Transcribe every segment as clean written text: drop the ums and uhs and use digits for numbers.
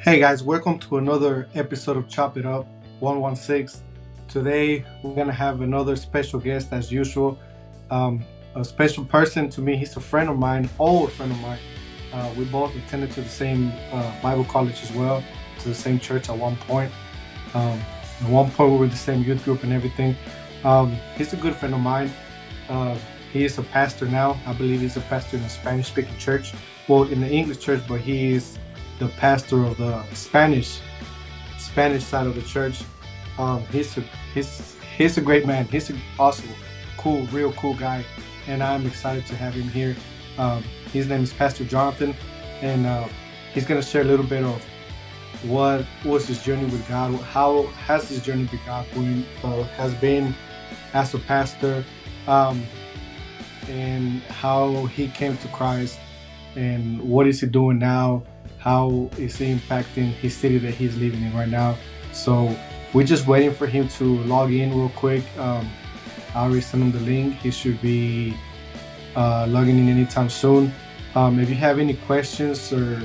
Hey guys, welcome to another episode of Chop It Up 116. Today we're gonna have another special guest as usual. Um, a special person to me. He's a friend of mine, old friend of mine. We both attended to the same Bible college as well, to the same church at one point. At one point we were the same youth group and everything. He's a good friend of mine. Uh, he is a pastor now. I believe he's a pastor in a Spanish-speaking church. Well, in the English church, but he is the pastor of the Spanish side of the church. He's a great man. He's an awesome, cool, real cool guy, and I'm excited to have him here. His name is Pastor Jonathan, and he's gonna share a little bit of what was his journey with God, how has his journey with God has been as a pastor, um, and how he came to Christ, and what is he doing now, how is he impacting his city that he's living in right now. So we're just waiting for him to log in real quick. I already sent him the link. He should be logging in anytime soon. If you have any questions or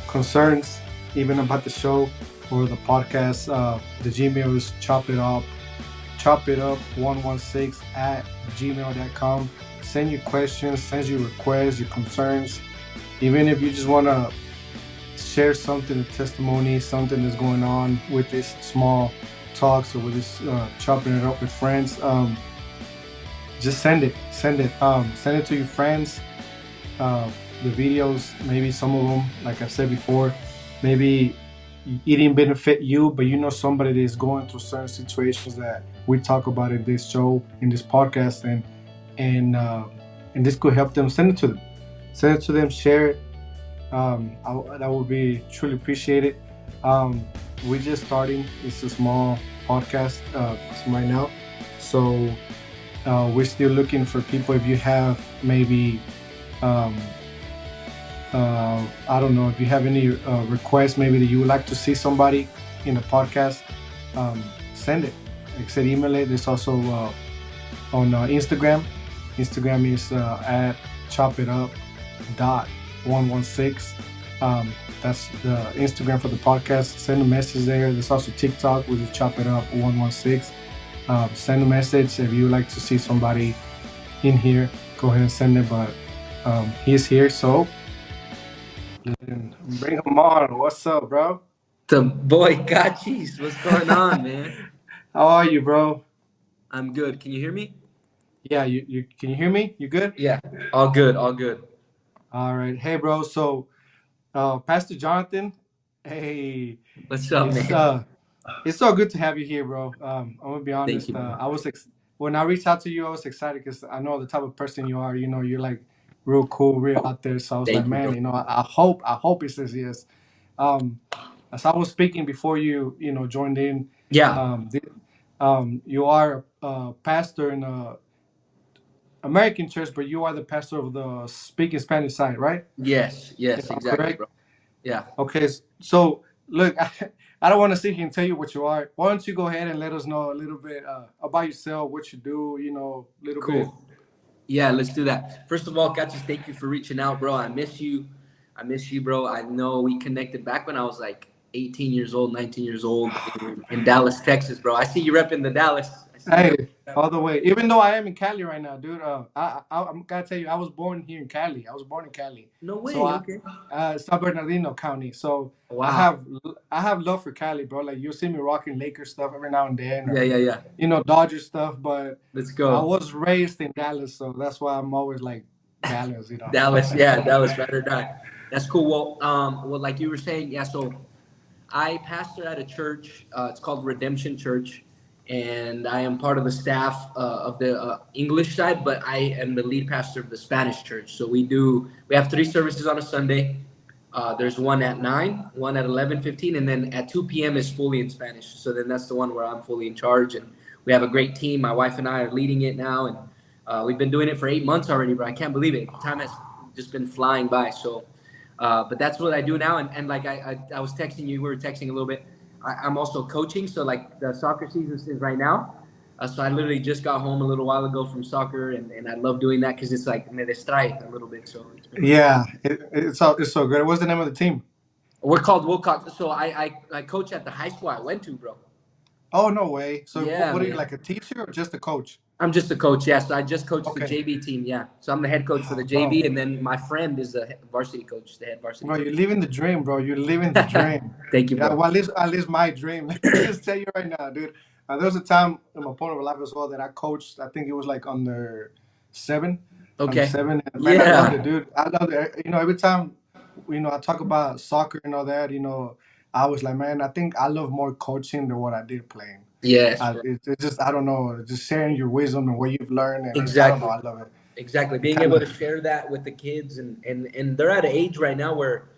concerns, even about the show or the podcast, the Gmail is chop it up 116 at gmail.com. Send your questions, send your requests, your concerns. Even if you just want to share something, a testimony, something that's going on with this small talks or with this chopping it up with friends, just send it to your friends. The videos, maybe some of them, like I said before, maybe it didn't benefit you, but you know somebody that is going through certain situations that we talk about in this show, in this podcast, and this could help them. Send it to them, share it. That would be truly appreciated. We're just starting. It's a small podcast right now, so we're still looking for people. If you have maybe, um, I don't know, if you have any requests, maybe that you would like to see somebody in the podcast, send it. Like I said, email it. There's also on Instagram. Instagram is at chopitup.116. That's the Instagram for the podcast. Send a message there. There's also TikTok, which is chop it up 116. Send a message if you would like to see somebody in here. Go ahead and send it. But he's here, so bring him on. What's up, bro? The boy Gachis, what's going on, man? How are you, bro? I'm good. Can you hear me? Yeah, you can you hear me? You good? Yeah, all good, all good. All right. Hey, bro. So, Pastor Jonathan, hey, What's up, it's man? uh, it's so good to have you here, bro. I'm gonna be Thank honest. you, man. When I reached out to you, I was excited because I know the type of person you are. You know, you're like real cool, real out there. So I was like, Thank you, bro. man, I hope it says yes. Um, as I was speaking before you joined in, Yeah. um, the, you are a pastor in a American church, but you are the pastor of the speaking Spanish side, right? Yes, If yes, I'm exactly, correct. bro. Yeah. Okay, so look, I don't want to sit here and tell you what you are. Why don't you go ahead and let us know a little bit about yourself, what you do, a little bit. Cool. Yeah, let's do that. First of all, Gachis, thank you for reaching out, bro. I miss you. I miss you, bro. I know we connected back when I was like 18 years old, 19 years old in Dallas, Texas, bro. I see you repping the Dallas. I see you Hey, repping. all the way. Even though I am in Cali right now, dude. I'm gonna tell you, I was born here in Cali. I was born in Cali, No so way. Okay. San Bernardino County. So I Wow. have I have love for Cali, bro. Like you'll see me rocking Lakers stuff every now and then, Yeah, or yeah, yeah. Dodger stuff. But Let's I go. was raised in Dallas, so that's why I'm always like Dallas. Dallas, yeah, Dallas, ride or die. That's cool. Well, like you were saying, yeah. So I pastor at a church. It's called Redemption Church, and I am part of the staff of the English side, but I am the lead pastor of the Spanish church. So we have three services on a Sunday. There's one at 9, one at 11:15, and then at 2 p.m. is fully in Spanish. So then that's the one where I'm fully in charge, and we have a great team. My wife and I are leading it now, and we've been doing it for 8 months already, bro. I can't believe it. Time has just been flying by. So, but that's what I do now. And like I was texting you, we were texting a little bit. I'm also coaching. So like the soccer season is right now. So I literally just got home a little while ago from soccer, and I love doing that because it's like me distrae a little bit. So it's been. Yeah, it's so good. What's the name of the team? We're called Wilcox. So I coach at the high school I went to, bro. Oh, no way. So Yeah, what are you, man. like a teacher or just a coach? I'm just a coach. Yeah, so I just coached the Okay. JV team. Yeah, so I'm the head coach for the Bro, JV, and then my friend is the varsity coach, the head varsity bro, coach. you're living the dream, bro. You're living the dream. Thank you, Yeah, bro. well, at least my dream. Let me just tell you right now, dude. There was a time in my point of life as well that I coached. I think it was like seven, under Okay. seven. And man, I loved Yeah. it, dude. I loved it. Every time, I talk about soccer and all that. I was like, man, I think I love more coaching than what I did playing. Yes, bro. It's just I don't know, just sharing your wisdom and what you've learned, and I don't know, Exactly. I love it. Exactly. It Being kind able of to share that with the kids, and they're at an age right now where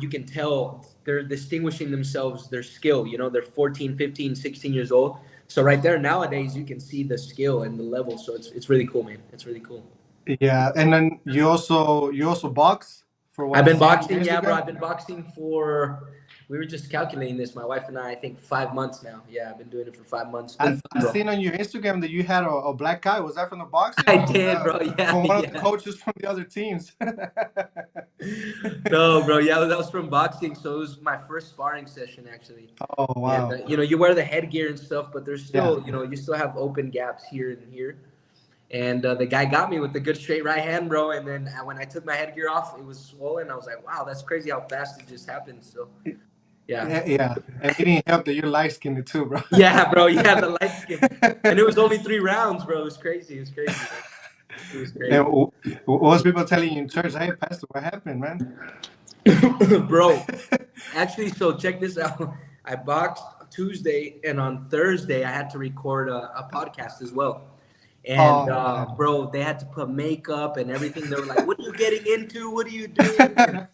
you can tell they're distinguishing themselves, their skill. They're 14, 15, 16 years old. So right there nowadays you can see the skill and the level. So it's really cool, man. It's really cool. yeah. And then you also box for what I've I been see on your boxing, yeah, bro. Instagram. I've been boxing for. We were just calculating this, my wife and I think 5 months now. Yeah, I've been doing it for 5 months. It's I, been fun, I bro. seen on your Instagram that you had a black guy. Was that from the boxing I or was did, that bro. Yeah, from one of the yeah. coaches from the other teams? No, bro. Yeah, that was from boxing. So it was my first sparring session, actually. Oh And wow. you wear the headgear and stuff, but there's Yeah. still, you still have open gaps here and here. And the guy got me with the good straight right hand, bro. And then when I took my headgear off, it was swollen. I was like, wow, that's crazy how fast it just happened. So yeah, Yeah, yeah. And it didn't help that you're light skinned too, bro. yeah, bro. Yeah, the light skin, and it was only 3 rounds, bro. It was crazy. It was crazy, man. It was And crazy. what was people telling you in church? Hey, Pastor, what happened, man? Bro, actually, so check this out. I boxed Tuesday, and on Thursday, I had to record a podcast as well. And Oh man. bro, they had to put makeup and everything. They were like, "What are you getting into? What are you doing?" And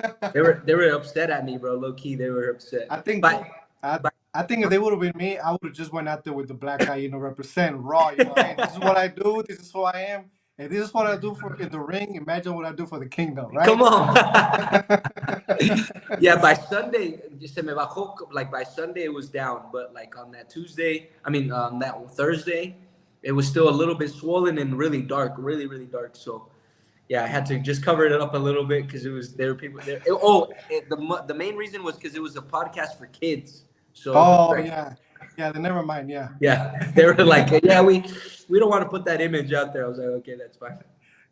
they were upset at me, bro. Low key, they were upset. I think But I but I think if they would have been me, I would have just went out there with the black guy, represent raw. Hey, this is what I do. This is who I am, and this is what I do for in the ring. Imagine what I do for the kingdom, right? come on. Yeah, by Sunday, se me bajó. Like by Sunday, it was down. But like on that Tuesday, I mean, that Thursday, it was still a little bit swollen and really dark, really, really dark. So yeah, I had to just cover it up a little bit because there were people there. The main reason was because it was a podcast for kids. So it was Oh like, yeah, yeah. Then never mind. Yeah, yeah, they were like, yeah, we don't want to put that image out there. I was like, okay, that's fine.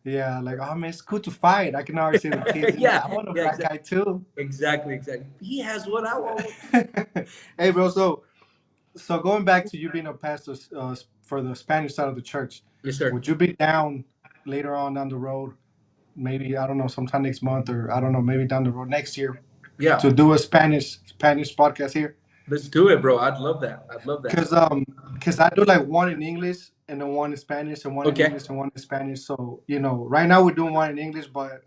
yeah. Like, oh man, it's cool to fight. I can already see the kids. I Yeah, want a yeah, black exactly, guy too. exactly. He has what I want. Hey, bro. So going back to you being a pastor for the Spanish side of the church, Yes, sir. would you be down later on down the road? Maybe I don't know, sometime next month, or I don't know, maybe down the road next year, Yeah, to do a Spanish podcast here. let's do it, bro. I'd love that. I'd love that. Cause I do like one in English and then one in Spanish and one in Okay. English and one in Spanish. So right now we're doing one in English, but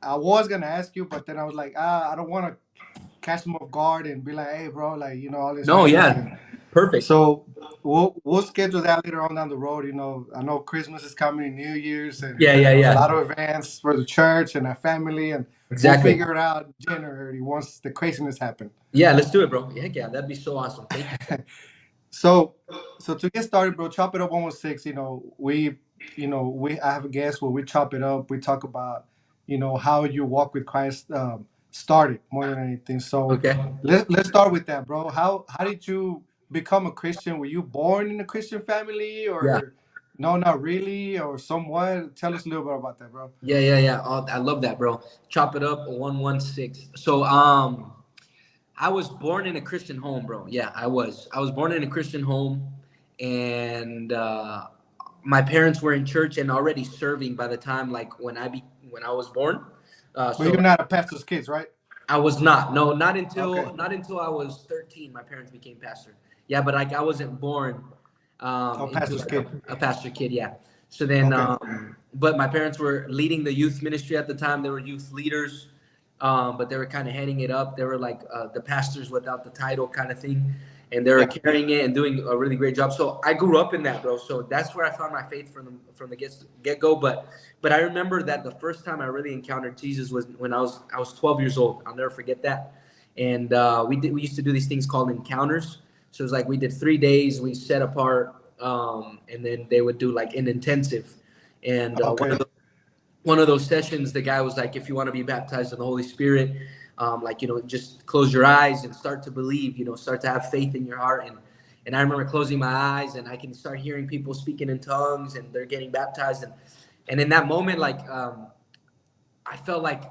I was gonna ask you, but then I was like, I don't want to catch them off guard and be like, hey, bro, like all in No, Spanish. yeah, perfect. So we'll schedule that later on down the road. I know Christmas is coming, New Year's, and Yeah, yeah, a yeah. lot of events for the church and our family, and we'll Exactly. figure it out January once the craziness happens. Yeah, let's do it, bro. Heck yeah, that'd be so awesome. Thank you, sir. So to get started, bro, chop it up 116. I have a guest where we chop it up. We talk about how you walk with Christ started more than anything. So Okay. let's start with that, bro. How did you become a Christian? Were you born in a Christian family, Yeah. or no, not really, or somewhat? Tell us a little bit about that, bro. Yeah. Oh, I love that, bro. Chop it up 116. So, I was born in a Christian home, bro. Yeah, I was. I was born in a Christian home, and my parents were in church and already serving by the time like when I was born. But you're So not a pastor's kids, right? I was not. No, not Okay. until I was 13. My parents became pastor. Yeah, but like I wasn't born Oh, into pastor's like kid. a pastor kid. Yeah. So then, Okay. but my parents were leading the youth ministry at the time. They were youth leaders, but they were kind of heading it up. They were like the pastors without the title kind of thing, and they were Yeah. carrying it and doing a really great job. So I grew up in that, bro. So that's where I found my faith from the get go. But I remember that the first time I really encountered Jesus was when I was 12 years old. I'll never forget that. And we used to do these things called encounters. So it was like we did 3 days, we set apart, and then they would do like an intensive. And Okay. one of those sessions, the guy was like, if you want to be baptized in the Holy Spirit, like, just close your eyes and start to believe, start to have faith in your heart. And I remember closing my eyes and I can start hearing people speaking in tongues and they're getting baptized. And in that moment, like, I felt like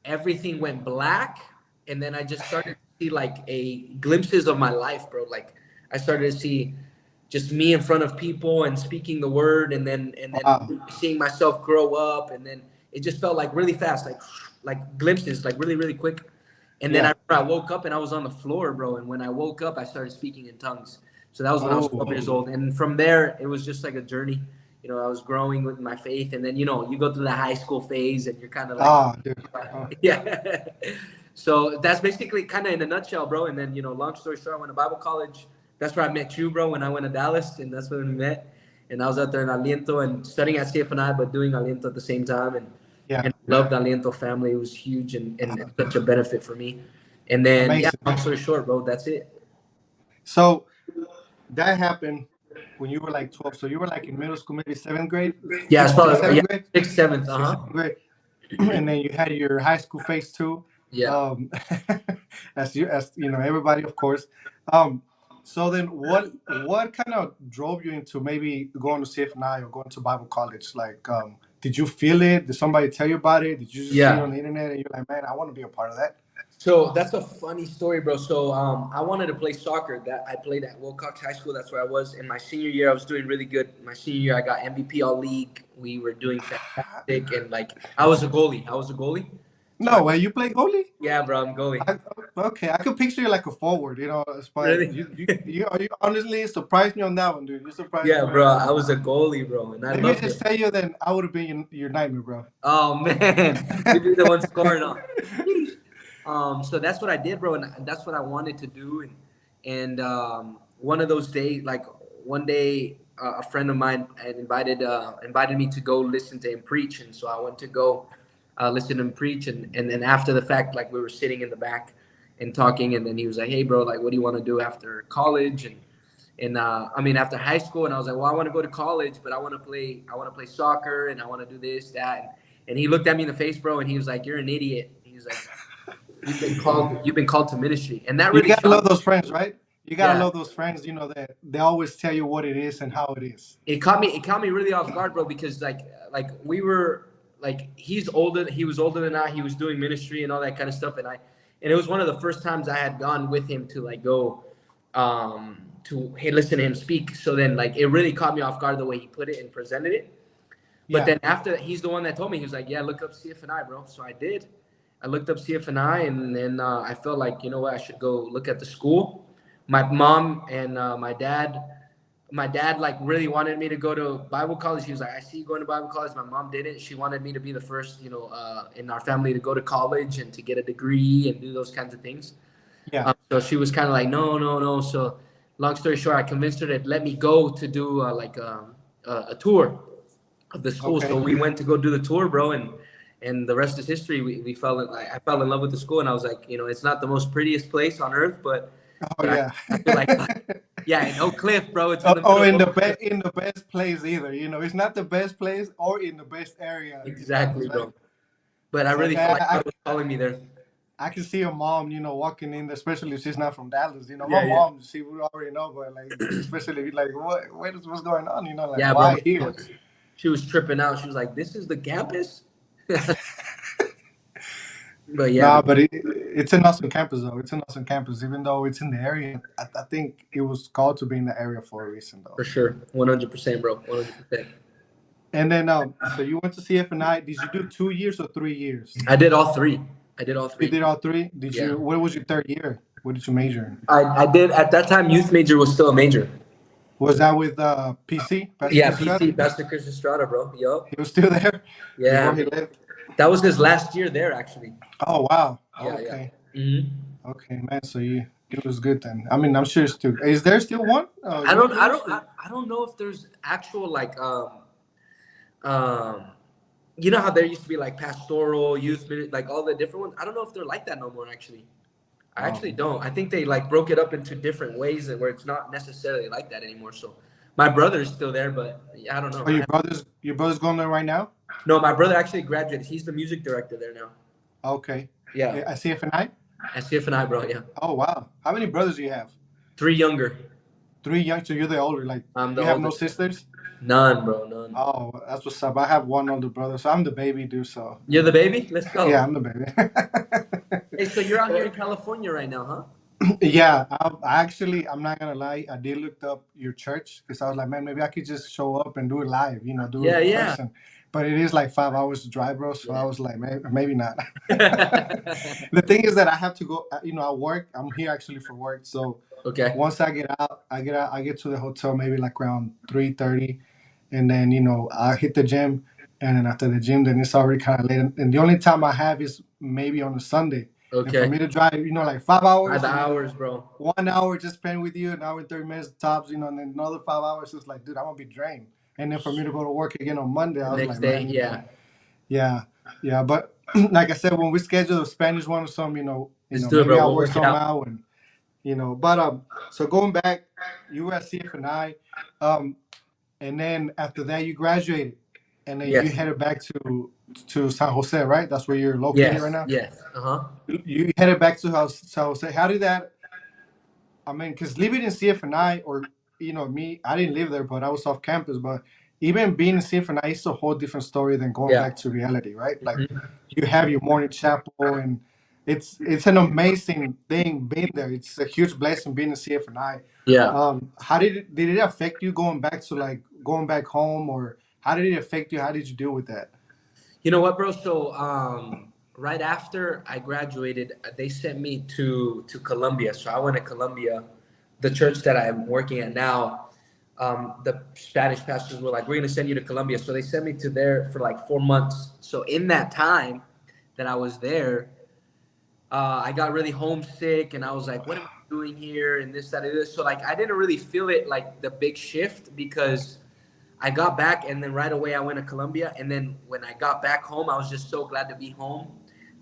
everything went black, and then I just started to see like a glimpses of my life, bro. Like I started to see just me in front of people and speaking the word, and then Wow. seeing myself grow up, and then it just felt like really fast, like glimpses, like really really quick. And then Yeah. I woke up and I was on the floor, bro. And when I woke up, I started speaking in tongues. So that was when I was Oh, 12 years old. And from there, it was just like a journey. I was growing with my faith. And then, you go through the high school phase and you're kind of like, ah, dude. Oh, yeah. So that's basically kind of in a nutshell, bro. And then, long story short, I went to Bible college. That's where I met you, bro, when I went to Dallas. And that's when we met. And I was out there in Aliento and studying at CFNI, but doing Aliento at the same time. yeah. And loved Aliento family. It was huge and such a benefit for me. And then, yeah, Amazing, long man. story short, bro, that's it. So that happened when you were like 12. So you were like in middle school, maybe seventh grade, Yeah, it's sixth, probably, yeah, seventh grade, sixth, seventh. sixth, Uh huh. seventh grade. And then you had your high school phase two. Yeah. Um, as everybody, of course. Um, so then what kind of drove you into maybe going to CFNI or going to Bible college? Like, did you feel it? Did somebody tell you about it? Did you just see it Yeah. on the internet and you're like, man, I want to be a part of that? So that's a funny story, bro. So I wanted to play soccer. That I played at Wilcox High School. That's where I was. In my senior year, I was doing really good. My senior year, I got MVP All League. We were doing fantastic, and like I was a goalie. I was a goalie. So No way, you play goalie? yeah, bro, I'm goalie. I, okay, I could picture you like a forward, but Really? you honestly surprised me on that one, dude. You surprised me Yeah, on bro. that one. I was a goalie, bro, and I Let me loved just it. tell you, then I would have been your nightmare, bro. Oh man, you'd be the one scoring on. So that's what I did, bro, and that's what I wanted to do. And one of those days, like one day, a friend of mine had invited me to go listen to him preach, and so I went to go listen to him preach, and then after the fact, like we were sitting in the back and talking, and then he was like, "Hey, bro, like, what do you want to do after college?" And I mean after high school, and I was like, well, I want to go to college, but I want to play soccer, and I want to do this, that, and he looked at me in the face, bro, and he was like, you're an idiot. He was like, you've been called to ministry, and that You really gotta love shocked me. those friends, right? You gotta Yeah, love those friends. You know that they always tell you what it is and how it is. it caught me really off guard, bro, because like we were like he was older than I, he was doing ministry and all that kind of stuff, and it was one of the first times I had gone with him to like go to hey listen to him speak. So then like it really caught me off guard the way he put it and presented it. But Yeah. then after that, he's the one that told me. He was like, yeah, look up CFNI, bro. So I did. I looked up CFNI, and then I felt like, you know what, I should go look at the school. My mom and my dad like really wanted me to go to Bible college. He was like, I see you going to Bible college. My mom didn't. She wanted me to be the first, in our family to go to college and to get a degree and do those kinds of things. Yeah. So she was kind of like, no, no, no. So long story short, I convinced her to let me go to do a tour of the school. So Okay. we went to go do the tour, bro, and the rest is history. We fell in, I fell in love with the school, and I was like, it's not the most prettiest place on earth, but Oh I, yeah. I feel like yeah, in Oak Cliff, bro. It's in the Or middle of Oak Cliff. in the best place either. It's not the best place or in the best area in Exactly, Dallas, right? bro. But I So really felt like God was calling me there. I can see a mom, walking in there, especially if she's not from Dallas. My Yeah, yeah, mom, she would already know, but like, especially like, what's going on? Like, yeah, bro. why She here? was, she was tripping out. She was like, "This is the campus." But yeah, Nah, bro, but it's an awesome campus, though. It's an awesome campus, even though it's in the area. I think it was called to be in the area for a reason, though. for sure, 100%, bro, 100%. And then, so you went to CFNI. Did you do 2 years or 3 years? I did all three. I did all You three. did all three. Did Yeah. you? What was your third year? What did you major in? I did at that time. Youth major was still a major. Was that with PC, Pastor Yeah, Chris Estrada? PC, Pastor Chris Estrada, bro. Yup. He was still there Yeah, before he man. left. That was his last year there, actually. Oh wow. Yeah, yeah. Okay. hmm Okay, man. So it was good then. I mean, I'm sure it's still. Is there still one I youth don't, I don't, ministry? I don't know if there's actual like, um, you know how there used to be like pastoral youth minute, like all the different ones. I don't know if they're like that no more. Actually, I Oh, actually don't. I think they like broke it up into different ways and where it's not necessarily like that anymore. So my brother is still there, but yeah, I don't know. oh, your brother's going there right now? No, my brother actually graduated. He's the music director there now. Okay. Yeah. At CFNI? SCF and I, bro. Yeah. Oh wow. How many brothers do you have? Three younger. Three young, so you're the older. Like I'm the you have no oldest. sisters? None, bro. None. Oh, that's what's up. I have one older brother, so I'm the baby dude. So You're the baby? Let's yeah, go. I'm the baby. Hey, so you're out here in California right now, huh? Yeah, I actually, I'm not gonna lie. I did look up your church because I was like, man, maybe I could just show up and do it live, do it Yeah, in yeah. person. But it is like 5 hours to drive, bro. So I Yeah. was like, maybe not. The thing is that I have to go. I work. I'm here actually for work. So Okay. once I get to the hotel maybe like around 3:30, and then I hit the gym, and then after the gym, then it's already kind of late. And the only time I have is maybe on a Sunday. And for Okay. me to drive, like five Five hours, and then hours, bro. 1 hour just spent with you, an hour and 30 minutes tops, and then another 5 hours. It's like, dude, I'm gonna be drained. And then for me to go to work again on Monday, The I was next like, day, man, yeah. yeah, yeah. But like I said, when we schedule a Spanish one or something, Let's do it, maybe bro. I'll We'll work work it some out. out, and but so going back, you were at CFNI, um, and then after that you graduated, and then you Yes. headed back to San Jose, right? That's where you're located right Yes. now. Yes. Uh-huh. You headed back to San Jose. How did that? I mean, because living in CFNI, or me, I didn't live there, but I was off campus. But even being in CFNI is a whole different story than going Yeah. back to reality, right? Like Mhm. you have your morning chapel, and it's an amazing thing being there. It's a huge blessing being in CFNI. Yeah. How did it affect you going back to like going back home, or how did it affect you? How did you deal with that? You know what, bro? So, right after I graduated, they sent me to Columbia. So I went to Columbia, the church that I'm working at now. The Spanish pastors were like, "We're gonna send you to Columbia." So they sent me to there for like 4 months. So in that time that I was there, I got really homesick, and I was like, "What am I doing here?" And this, that, and this. So like, I didn't really feel it like the big shift because I got back, and then right away I went to Colombia, and then when I got back home, I was just so glad to be home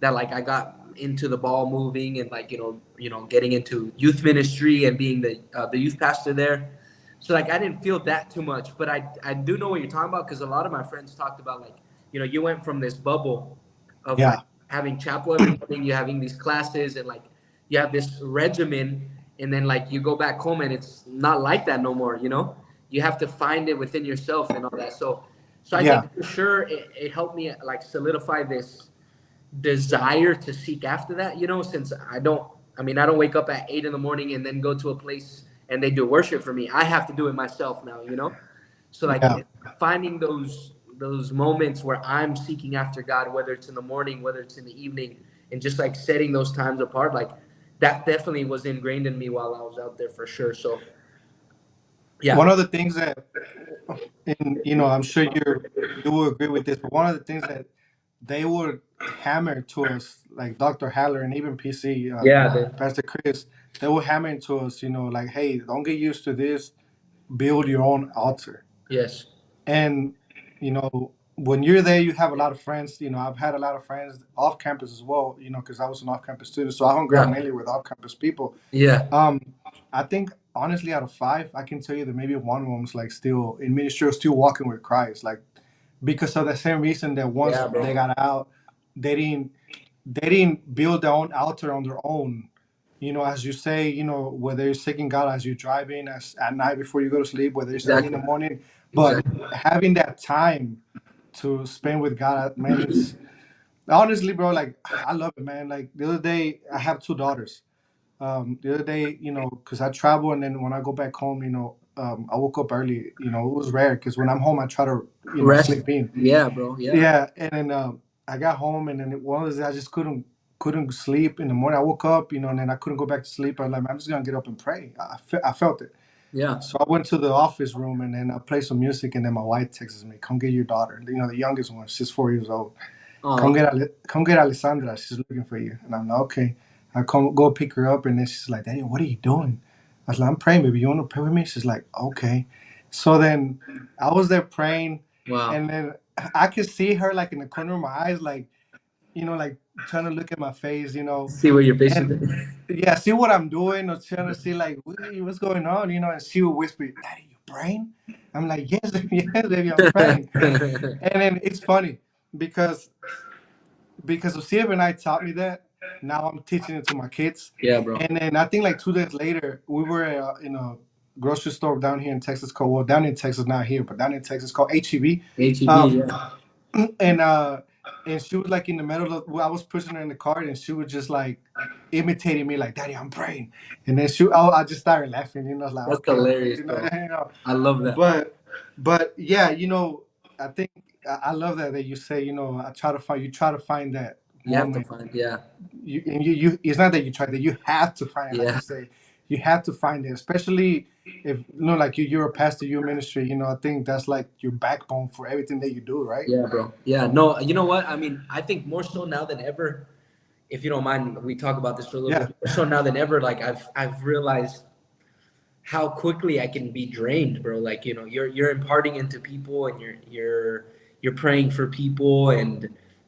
that like I got into the ball moving, and like getting into youth ministry and being the youth pastor there. So like I didn't feel that too much, but I do know what you're talking about because a lot of my friends talked about like you went from this bubble of like Yeah, having chapel every morning, you having these classes, and like you have this regimen, and then like you go back home and it's not like that no more. You have to find it within yourself and all that. So I yeah, think for sure it helped me like solidify this desire to seek after that. Since I don't wake up at 8 in the morning and then go to a place and they do worship for me. I have to do it myself now. So yeah. like finding those moments where I'm seeking after God, whether it's in the morning, whether it's in the evening, and just like setting those times apart, like that definitely was ingrained in me while I was out there for sure. So One yeah, of the things that, and I'm sure you will agree with this, but one of the things that they would hammer to us, like Dr. Haller and even PC, yeah, the, Pastor Chris, they would hammer into us, like, hey, don't get used to this. Build your own altar. yes, And when you're there, you have a lot of friends. I've had a lot of friends off campus as well. Because I was an off-campus student, so I hung out yeah, mainly with off-campus people. yeah, Um, I think honestly, out of five, I can tell you that maybe one of them was like still in ministry, or still walking with Christ, like because of the same reason that once yeah, they bro, got out, they didn't build their own altar on their own. As you say, whether you're seeking God as you're driving, as at night before you go to sleep, whether it's early in the exactly, morning, but exactly, having that time to spend with God, man, it's honestly, bro. Like I love it, man. Like the other day, I have two daughters. The other day, because I travel, and then when I go back home, I woke up early. It was rare because when I'm home, I try to, rest, sleep in. yeah, bro, yeah, Yeah, and then I got home, and then one of those days I just couldn't sleep in the morning. I woke up, and then I couldn't go back to sleep. I was like, "Man, I'm just gonna get up and pray. I felt it. yeah, So I went to the office room, and then I played some music, and then my wife texts me, "Come get your daughter. The youngest one. She's 4 years old. uh, Come get Alessandra. She's looking for you." And I'm like, "Okay." I come go pick her up, and then she's like, "Daddy, what are you doing?" I was like, "I'm praying, baby. You want to pray with me?" She's like, "Okay." So then I was there praying, wow, and then I could see her like in the corner of my eyes, like like trying to look at my face, see where your patient and is. yeah, see what I'm doing, or trying to see like what's going on, and she would whisper, "Daddy, you praying?" I'm like, "Yes, yes, baby, I'm praying." And then it's funny because of CF and I taught me that. now I'm teaching it to my kids. Yeah, bro. And then I think like 2 days later, we were in a grocery store down here in Texas called, well, down in Texas, not here, but down in Texas called HEB. HEB, Um, yeah. and uh, and she was like in the middle of, well, I was pushing her in the cart, and she was just like imitating me, like, "Daddy, I'm praying." And then I just started laughing, like, That's okay, okay, hilarious, bro. you know. I love that. But yeah, I think I love that you say, you try to find that You have to moment. find, yeah, You it's not that you try, that you have to find it, like you yeah, say. You have to find it, especially if like you're a pastor, you're a ministry. I think that's like your backbone for everything that you do, right? yeah, bro. Yeah, no, you know what? I mean, I think more so now than ever, if you don't mind, we talk about this for a little Yeah, bit. More so now than ever, like I've realized how quickly I can be drained, bro. Like, you're imparting into people, and you're praying for people, and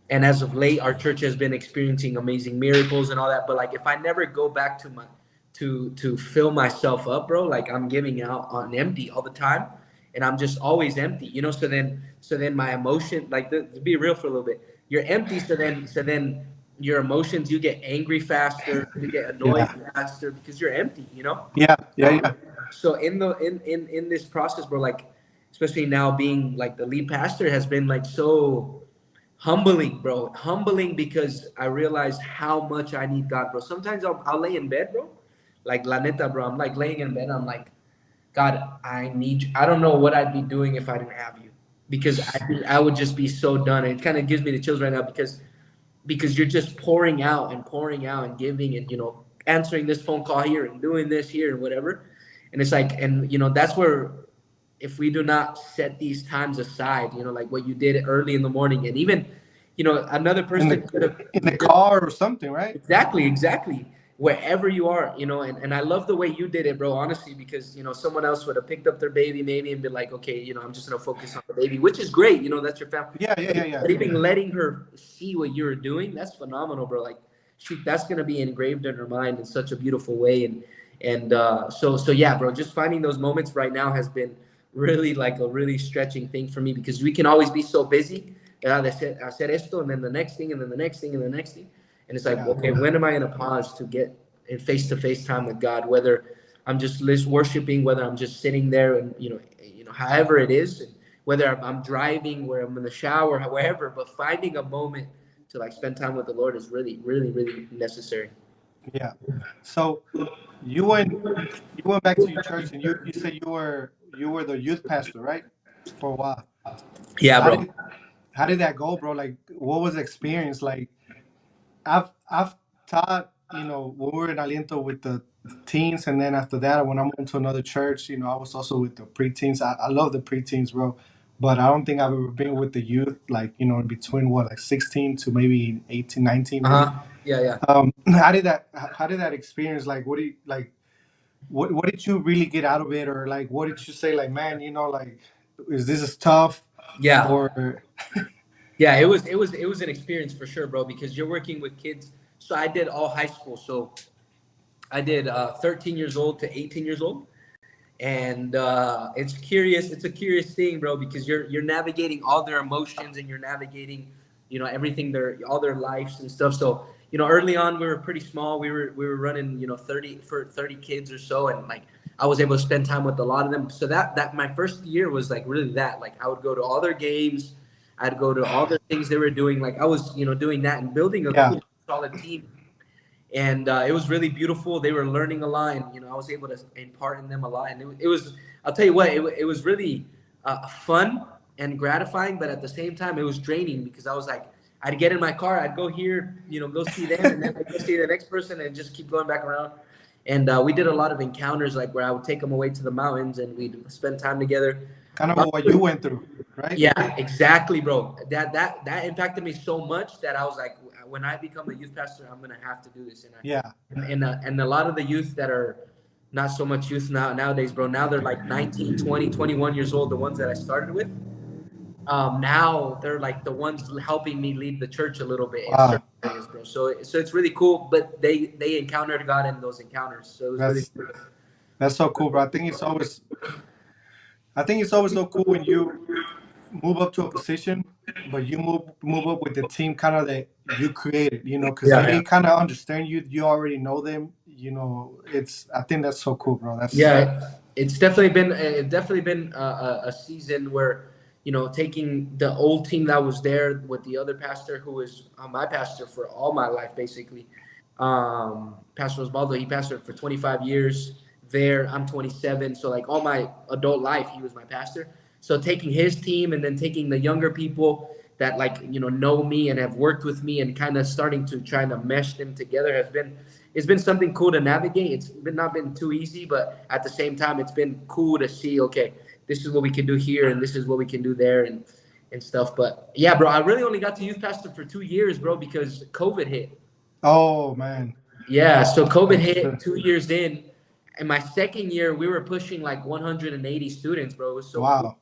as of late, our church has been experiencing amazing miracles and all that. But like, if I never go back to my to fill myself up, bro, like I'm giving out on empty all the time, and I'm just always empty, so then my emotion, like, to be real for a little bit, you're empty, so then your emotions, you get angry faster, you get annoyed yeah, faster because you're empty, yeah, yeah, um, yeah, so in this process, bro, like, especially now being like the lead pastor, has been like so humbling, bro. Humbling because I realized how much I need God, bro. Sometimes I'll lay in bed, bro. Like, la neta, bro. I'm like laying in bed. I'm like, God, I need you. I don't know what I'd be doing if I didn't have you, because I would just be so done. It kind of gives me the chills right now, because you're just pouring out and giving, and answering this phone call here and doing this here and whatever. And it's like, and that's where, if we do not set these times aside, like what you did early in the morning, and even another in person the could have. in the car or something, right? Exactly, exactly. Wherever you are, and I love the way you did it, bro, honestly, because, someone else would have picked up their baby maybe and been like, okay, I'm just going to focus on the baby, which is great. That's your family. Yeah, yeah, yeah, But yeah, even letting her see what you're doing, that's phenomenal, bro. Like, shoot, that's going to be engraved in her mind in such a beautiful way. And yeah, bro, just finding those moments right now has been really like a really stretching thing for me, because we can always be so busy. Hacer esto, and then the next thing, and then the next thing, and the next thing. And it's like, yeah, okay, when am I going to pause to get in face-to-face time with God? Whether I'm just worshiping, whether I'm just sitting there, and however it is, and whether I'm driving, where I'm in the shower, wherever. But finding a moment to like spend time with the Lord is really, really, really necessary. yeah. So you went you went back to your church, and you said you were the youth pastor, right? For a while. Yeah, How bro. did how did that go, bro? Like, what was the experience like? I've taught, when we were in Aliento with the teens, and then after that, when I went to another church, I was also with the preteens. I love the preteens, bro, but I don't think I've ever been with the youth, like, in between, what, like 16 to maybe 18, 19, maybe. Uh-huh. Yeah, yeah. How did that experience, like, what do you like? What did you really get out of it, or like, what did you say, like, man, like, is this as tough, Yeah. or Yeah, it was an experience for sure, bro, because you're working with kids. So I did all high school. So I did 13 years old to 18 years old. And it's curious. It's a curious thing, bro, because you're navigating all their emotions, and you're navigating, everything, all their lives and stuff. So early on, we were pretty small. We were running, 30 kids or so, and like, I was able to spend time with a lot of them. So that my first year was like really that. Like, I would go to all their games, I'd go to all the things they were doing. Like, I was doing that and building a yeah, cool, solid team. And it was really beautiful. They were learning a lot, and I was able to impart in them a lot. And it was, I'll tell you what, it was really fun and gratifying, but at the same time, it was draining, because I was like, I'd get in my car, I'd go here, go see them, and then I'd go see the next person, and just keep going back around. And we did a lot of encounters, like where I would take them away to the mountains, and we'd spend time together. kind of what you went through, right? Yeah, exactly, bro. That impacted me so much that I was like, when I become a youth pastor, I'm gonna have to do this. Yeah, And a lot of the youth that are not so much youth nowadays, bro. Now they're like 19, 20, 21 years old. The ones that I started with, now they're like the ones helping me lead the church a little bit in wow, certain areas, bro. So it's really cool. But they encountered God in those encounters, so it was really that's cool. that's so cool, bro. I think it's always so cool when you move up to a position, but you move up with the team kind of that you created, because Yeah, yeah. they kind of understand you. You already know them. It's I think that's so cool, bro. That's Yeah, it's definitely been a season where taking the old team that was there with the other pastor who was my pastor for all my life basically. Pastor Osvaldo, he pastored for 25 years there. I'm 27, so like all my adult life he was my pastor. So taking his team and then taking the younger people that like know me and have worked with me and kind of starting to try to mesh them together has been it's been something cool to navigate. It's been not been too easy, but at the same time, it's been cool to see. Okay, this is what we can do here, and this is what we can do there, and stuff. But yeah, bro, I really only got to youth pastor for 2 years, bro, because COVID hit. oh man, Yeah, so COVID hit understood. 2 years in, and my second year we were pushing like 180 students, bro. It was so cool. Wow.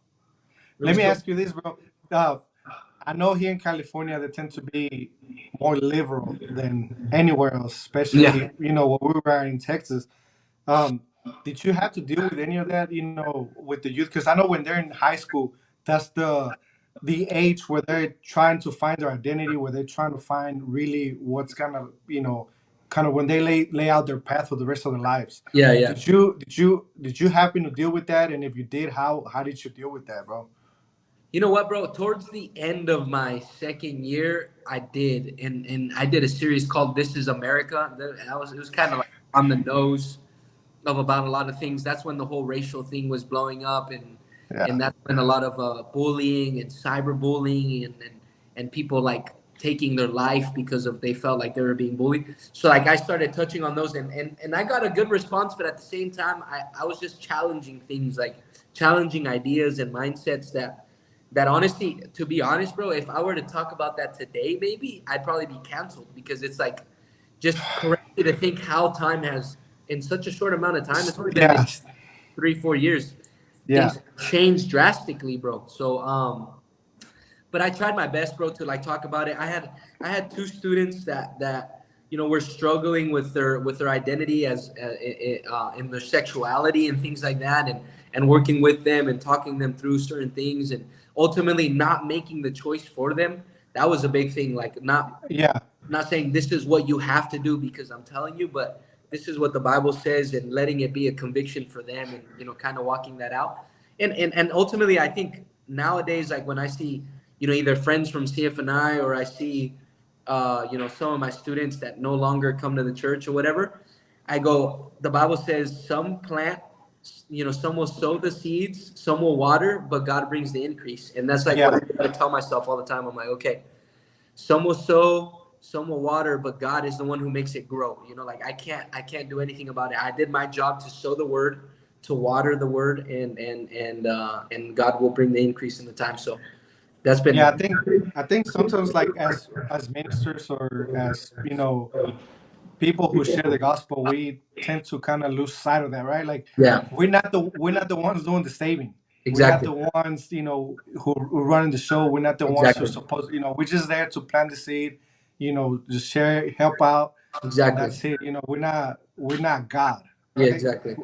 It Let was me so ask you this, bro. Uh, I know here in California they tend to be more liberal than anywhere else, yeah. especially when we were in Texas. Um, did you have to deal with any of that, with the youth? Because I know when they're in high school, that's the age where they're trying to find their identity, where they're trying to find really what's gonna, kind of when they lay out their path for the rest of their lives. Yeah, yeah. Did you happen to deal with that? And if you did, how did you deal with that, bro? You know what, bro? Towards the end of my second year, I did, and I did a series called "This Is America." It was kind of like on the nose of about a lot of things. That's when the whole racial thing was blowing up, and Yeah, that's when a lot of bullying and cyberbullying and people like taking their life because of they felt like they were being bullied. So like I started touching on those, and I got a good response, but at the same time, I was just challenging things like challenging ideas and mindsets that honestly, to be honest, bro, if I were to talk about that today, maybe I'd probably be canceled because it's like just crazy to think how time has in such a short amount of time. It's only been maybe yeah, 3 4 years. yeah, Things changed drastically, bro. So but I tried my best, bro, to like talk about it. I had two students that were struggling with their identity as in their sexuality and things like that, and working with them and talking them through certain things, and ultimately not making the choice for them. That was a big thing. Like yeah, not saying this is what you have to do because I'm telling you, but this is what the Bible says, and letting it be a conviction for them, and kind of walking that out. And ultimately, I think nowadays, like when I see either friends from CFNI or I see some of my students that no longer come to the church or whatever, I go. The Bible says some plant. Some will sow the seeds, some will water, but God brings the increase. And that's like what yeah, I tell myself all the time. I'm like, okay, some will sow, some will water, but God is the one who makes it grow. Like I can't do anything about it. I did my job to sow the word, to water the word, and God will bring the increase in the time. So that's yeah. been I think sometimes, like, as ministers or as people who share the gospel, we tend to kind of lose sight of that, right? Like, yeah, we're not the ones doing the saving. We're not exactly, the ones, who running the show. We're not the ones who exactly, supposed, we're just there to plant the seed, just share, help out, and exactly. that's it. We're not God, Yeah, right? exactly.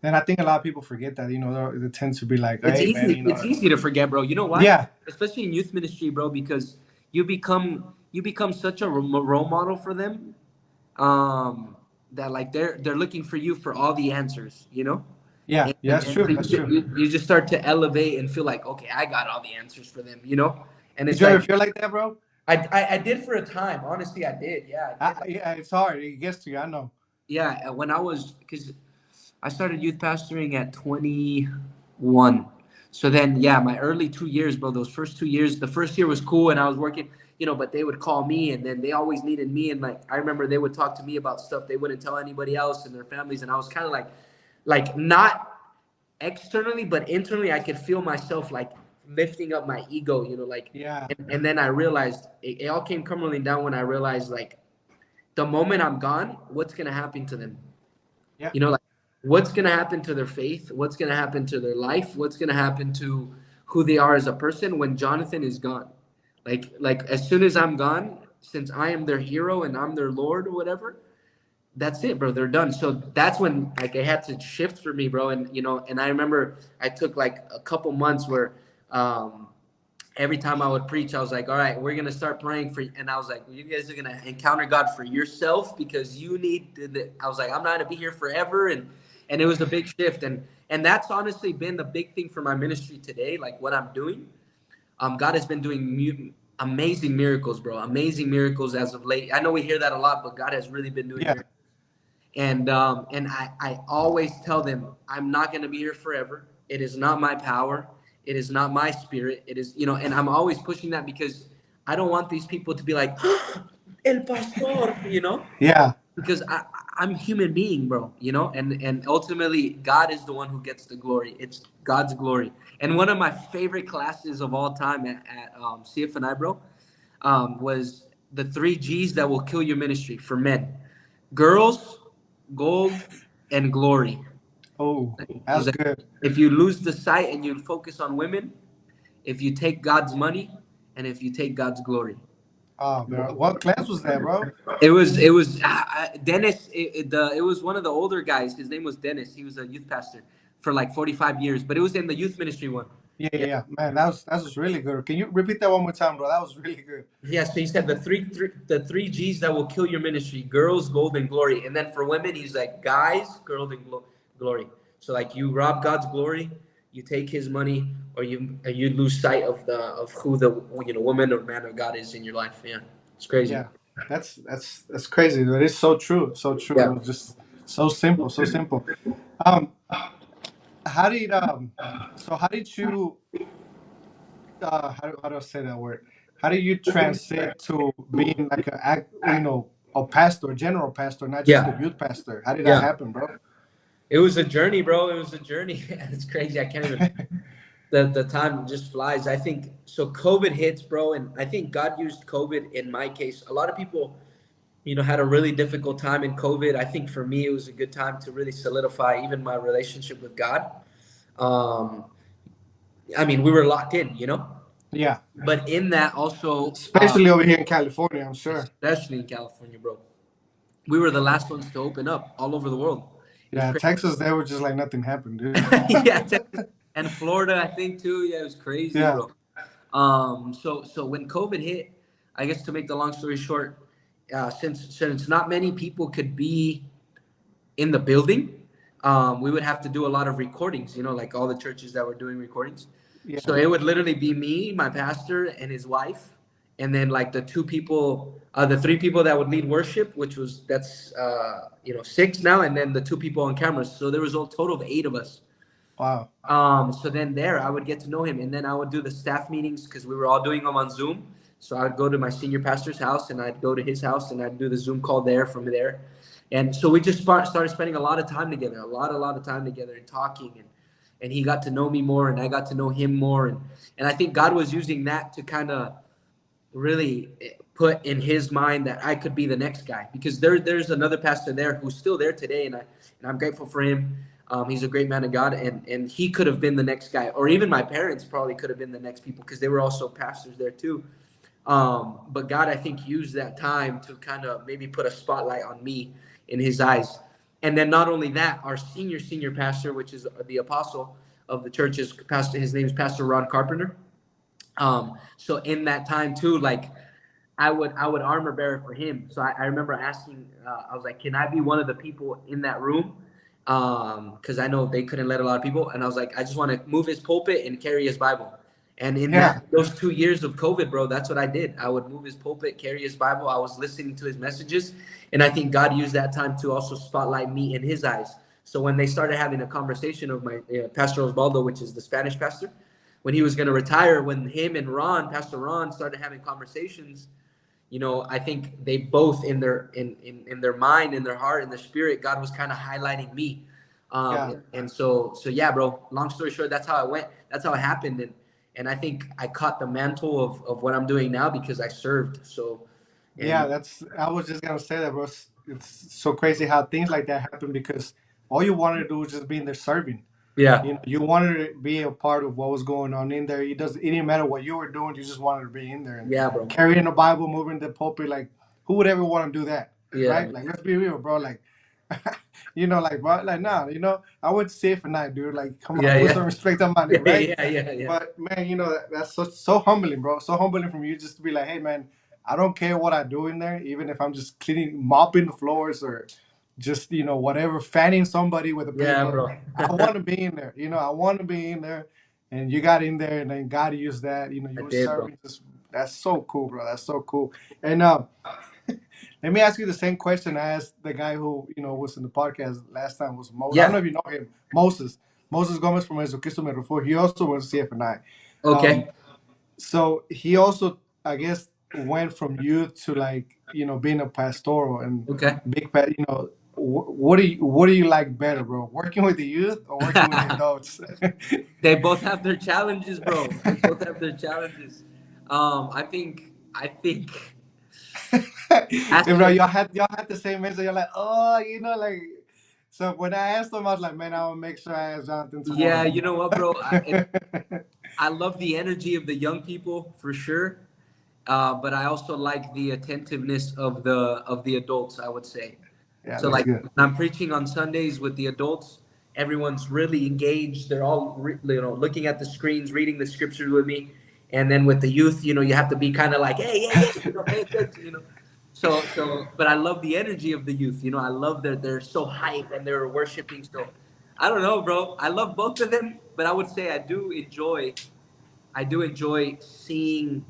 And I think a lot of people forget that. They tend to be like, It's hey, man, easy. It's easy to forget, bro. You know why? yeah, Especially in youth ministry, bro, because you become such a role model for them, um, that like they're looking for you for all the answers, yeah, and, yeah. and, That's and true. so That's true. you just start to elevate and feel like, okay, I got all the answers for them. And Did it's you ever like feel like that, bro? I did for a time. Honestly, I did. Yeah, I did. Like Yeah, it's hard. It gets to you. I know. yeah, when I was because I started youth pastoring at 21. So then, yeah, my early 2 years, bro, those first 2 years, the first year was cool and I was working, but they would call me and then they always needed me. And like, I remember they would talk to me about stuff they wouldn't tell anybody else and their families. And I was kind of like not externally, but internally, I could feel myself like lifting up my ego, like, Yeah, and then I realized it all came crumbling down when I realized like the moment I'm gone, what's going to happen to them? yeah, Like what's going to happen to their faith, what's going to happen to their life, what's going to happen to who they are as a person when Jonathan is gone. Like as soon as I'm gone, since I am their hero and I'm their lord or whatever, that's it, bro, they're done. So that's when like it had to shift for me, bro. And and I remember I took like a couple months where um every time I would preach, I was like, all right, we're going to start praying for you. And I was like, you guys are going to encounter God for yourself because you need I was like, I'm not going to be here forever. And it was a big shift. And that's honestly been the big thing for my ministry today. Like what I'm doing. God has been doing amazing miracles, bro. Amazing miracles as of late. I know we hear that a lot, but God has really been doing Yeah. miracles. And I always tell them I'm not going to be here forever. It is not my power. It is not my spirit. It is, and I'm always pushing that because I don't want these people to be like el pastor, Yeah. because I'm a human being, bro, and ultimately God is the one who gets the glory. It's God's glory. And one of my favorite classes of all time at CFNI, bro, was the 3 G's that will kill your ministry for men: girls, gold, and glory. Oh, It was that's like, good. if you lose the sight and you focus on women, if you take God's money, and if you take God's glory. Oh, bro. What class was that, bro? It was Dennis. It was one of the older guys. His name was Dennis. He was a youth pastor for like 45 years, but it was in the youth ministry one. Yeah, yeah, Yeah. yeah. Man, that was really good. Can you repeat that one more time, bro? That was really good. Yeah, so he said the three G's that will kill your ministry: girls, gold, and glory. And then for women, he's like guys, girl, and glory. So like you rob God's glory, you take His money, or you lose sight of who the woman or man of God is in your life. Yeah, it's crazy. Yeah. That's crazy. That is so true. So true, Yeah, bro. Just so simple, so simple. Um, how did so how did you how do I say that word? How do you transit to being like a pastor, a general pastor, not just a yeah, youth pastor? How did that yeah. happen, bro? It was a journey, bro. It was a journey. It's crazy. I can't even. The time just flies. I think so. COVID hits, bro, and I think God used COVID in my case. A lot of people, had a really difficult time in COVID. I think for me, it was a good time to really solidify even my relationship with God. Um, I mean, we were locked in. Yeah, But in that also, especially over here in California, I'm sure. especially in California, bro, we were the last ones to open up all over the world. It was Yeah, crazy. Texas, they were just like nothing happened, dude. Yeah, Texas and Florida, I think too. Yeah, it was crazy, Yeah, bro. So when COVID hit, I guess to make the long story short, since not many people could be in the building, we would have to do a lot of recordings. Like all the churches that were doing recordings. yeah. So it would literally be me, my pastor, and his wife, and then like the 3 people that would lead worship, which was that's 6 now, and then the 2 people on cameras. So there was a total of 8 of us. Wow. So then there, I would get to know him, and then I would do the staff meetings because we were all doing them on Zoom. So I would go to my senior pastor's house, and I'd go to his house, and I'd do the Zoom call there from there. And so we just started spending a lot of time together, a lot of time together, and talking, and he got to know me more, and I got to know him more, and I think God was using that to kind of really put in his mind that I could be the next guy because there's another pastor there who's still there today, and I'm grateful for him. He's a great man of God, and he could have been the next guy, or even my parents probably could have been the next people because they were also pastors there too. But God, I think, used that time to kind of maybe put a spotlight on me in His eyes. And then not only that, our senior pastor, which is the apostle of the church, is pastor. His name is Pastor Ron Carpenter. So in that time too, like I would armor bearer for him. So I remember asking, I was like, can I be one of the people in that room? Because I know they couldn't let a lot of people, and I was like, I just want to move his pulpit and carry his Bible. And in Yeah, those 2 years of COVID, bro, that's what I did. I would move his pulpit, carry his Bible. I was listening to his messages, and I think God used that time to also spotlight me in His eyes. So when they started having a conversation of my Pastor Osvaldo, which is the Spanish pastor, when he was going to retire, when him and Pastor Ron, started having conversations, I think they both in their mind, in their heart, in their spirit, God was kind of highlighting me. yeah. And so yeah, bro. Long story short, that's how it went. That's how it happened, and I think I caught the mantle of what I'm doing now because I served. So, Yeah, and that's. I was just gonna say that, bro. It's so crazy how things like that happen because all you wanted to do was just be in there serving. yeah, You wanted to be a part of what was going on in there. It didn't matter what you were doing. You just wanted to be in there and yeah, bro. carrying the Bible, moving the pulpit. Like, who would ever want to do that, Yeah, right? Like, let's be real, bro. Like, Like, bro, like, nah, I went to see it for night, dude. Like, come on, Yeah, put some yeah. respect on my name, Yeah, right? yeah, yeah, yeah. But man, that's so humbling, bro. So humbling from you just to be like, hey, man, I don't care what I do in there, even if I'm just cleaning, mopping the floors or just whatever, fanning somebody with a Yeah, paper. bro. I want to be in there. I want to be in there, and you got in there, and then God used that. I You were did, bro. serving. Just That's so cool, bro. That's so cool. And let me ask you the same question I asked the guy who was in the podcast last time. Was Mo? I don't know Yeah. if you know him, Moses Gomez from Jesucristo Me Refugio. He also went to CFNI. Okay. So he also, I guess, went from youth to like being a pastoral and Okay. big pat. What do you like better, bro? Working with the youth or working with the adults? They both have their challenges, bro. They both have their challenges. I think Hey, bro, pastor. y'all had the same answer. You're like, oh, like. So when I asked him, I was like, man, I'll make sure I ask Jonathan Yeah, tomorrow. you know what, bro? I love the energy of the young people for sure, but I also like the attentiveness of the adults. I would say. Yeah, So that's like good. when I'm preaching on Sundays with the adults, everyone's really engaged. They're all looking at the screens, reading the scriptures with me. And then with the youth, you have to be kind of like, hey, pay attention. So, but I love the energy of the youth. I love that they're so hype and they're worshiping. So, I don't know, bro. I love both of them, but I would say I do enjoy seeing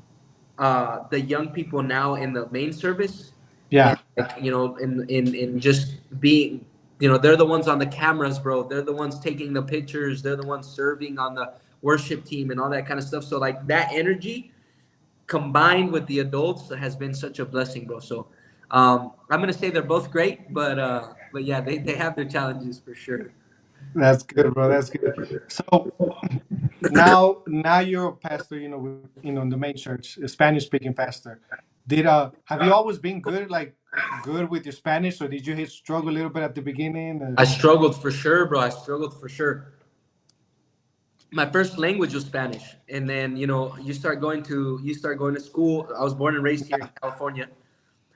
the young people now in the main service, and Yeah, like in just being, they're the ones on the cameras, bro. They're the ones taking the pictures. They're the ones serving on the worship team and all that kind of stuff. So like that energy combined with the adults has been such a blessing, bro. So I'm gonna say they're both great, but yeah, they have their challenges for sure. that's good, bro. That's good. So now you're a pastor, in the main church, a Spanish speaking pastor. Did have you always been good, like good with your Spanish, or did you hit struggle a little bit at the beginning? I struggled for sure, bro. I struggled for sure. My first language was Spanish, and then you start going to school. I was born and raised here in California,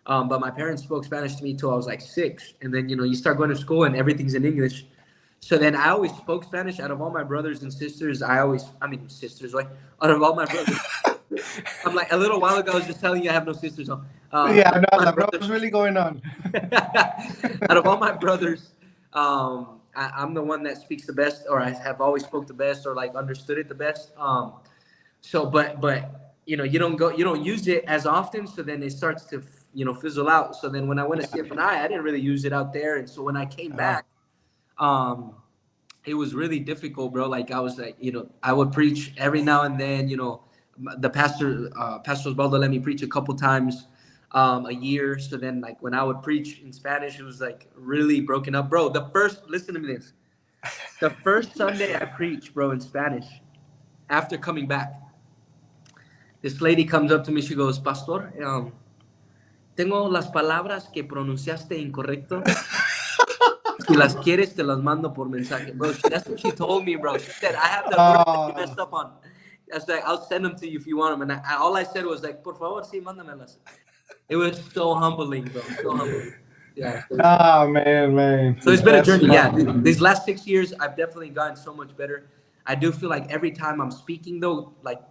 but my parents spoke Spanish to me till I was like 6, and then you start going to school and everything's in English. So then I always spoke Spanish. Out of all my brothers and sisters, I mean sisters, right? Out of all my brothers, I'm like a little while ago. I was just telling you I have no sisters. Huh? Yeah, I know. I was My like, bro, brothers. what's really going on? Out of all my brothers, I'm the one that speaks the best, or I have always spoke the best, or like understood it the best. So, but you don't use it as often, so then it starts to fizzle out. So then when I went to Yeah. CFNI, I didn't really use it out there, and so when I came Uh, back, um, it was really difficult, bro. Like I was like, I would preach every now and then. The Pastor Osvaldo let me preach a couple times a year. So then, like when I would preach in Spanish, it was like really broken up, bro. Listen to me this. The first Sunday I preached, bro, in Spanish, after coming back, this lady comes up to me. She goes, Pastor, tengo las palabras que pronunciaste incorrecto. Si las quieres, te las mando por mensaje, bro. That's what she told me, bro. She said I have the words that you uh, messed up on. I was like, I'll send them to you if you want them. And all I said was like, por favor, sí, mándamelas. It was so humbling, bro. So humbling. Yeah. man, man, So it's been a that's journey. Yeah. fun. These last 6 years, I've definitely gotten so much better. I do feel like every time I'm speaking, though, like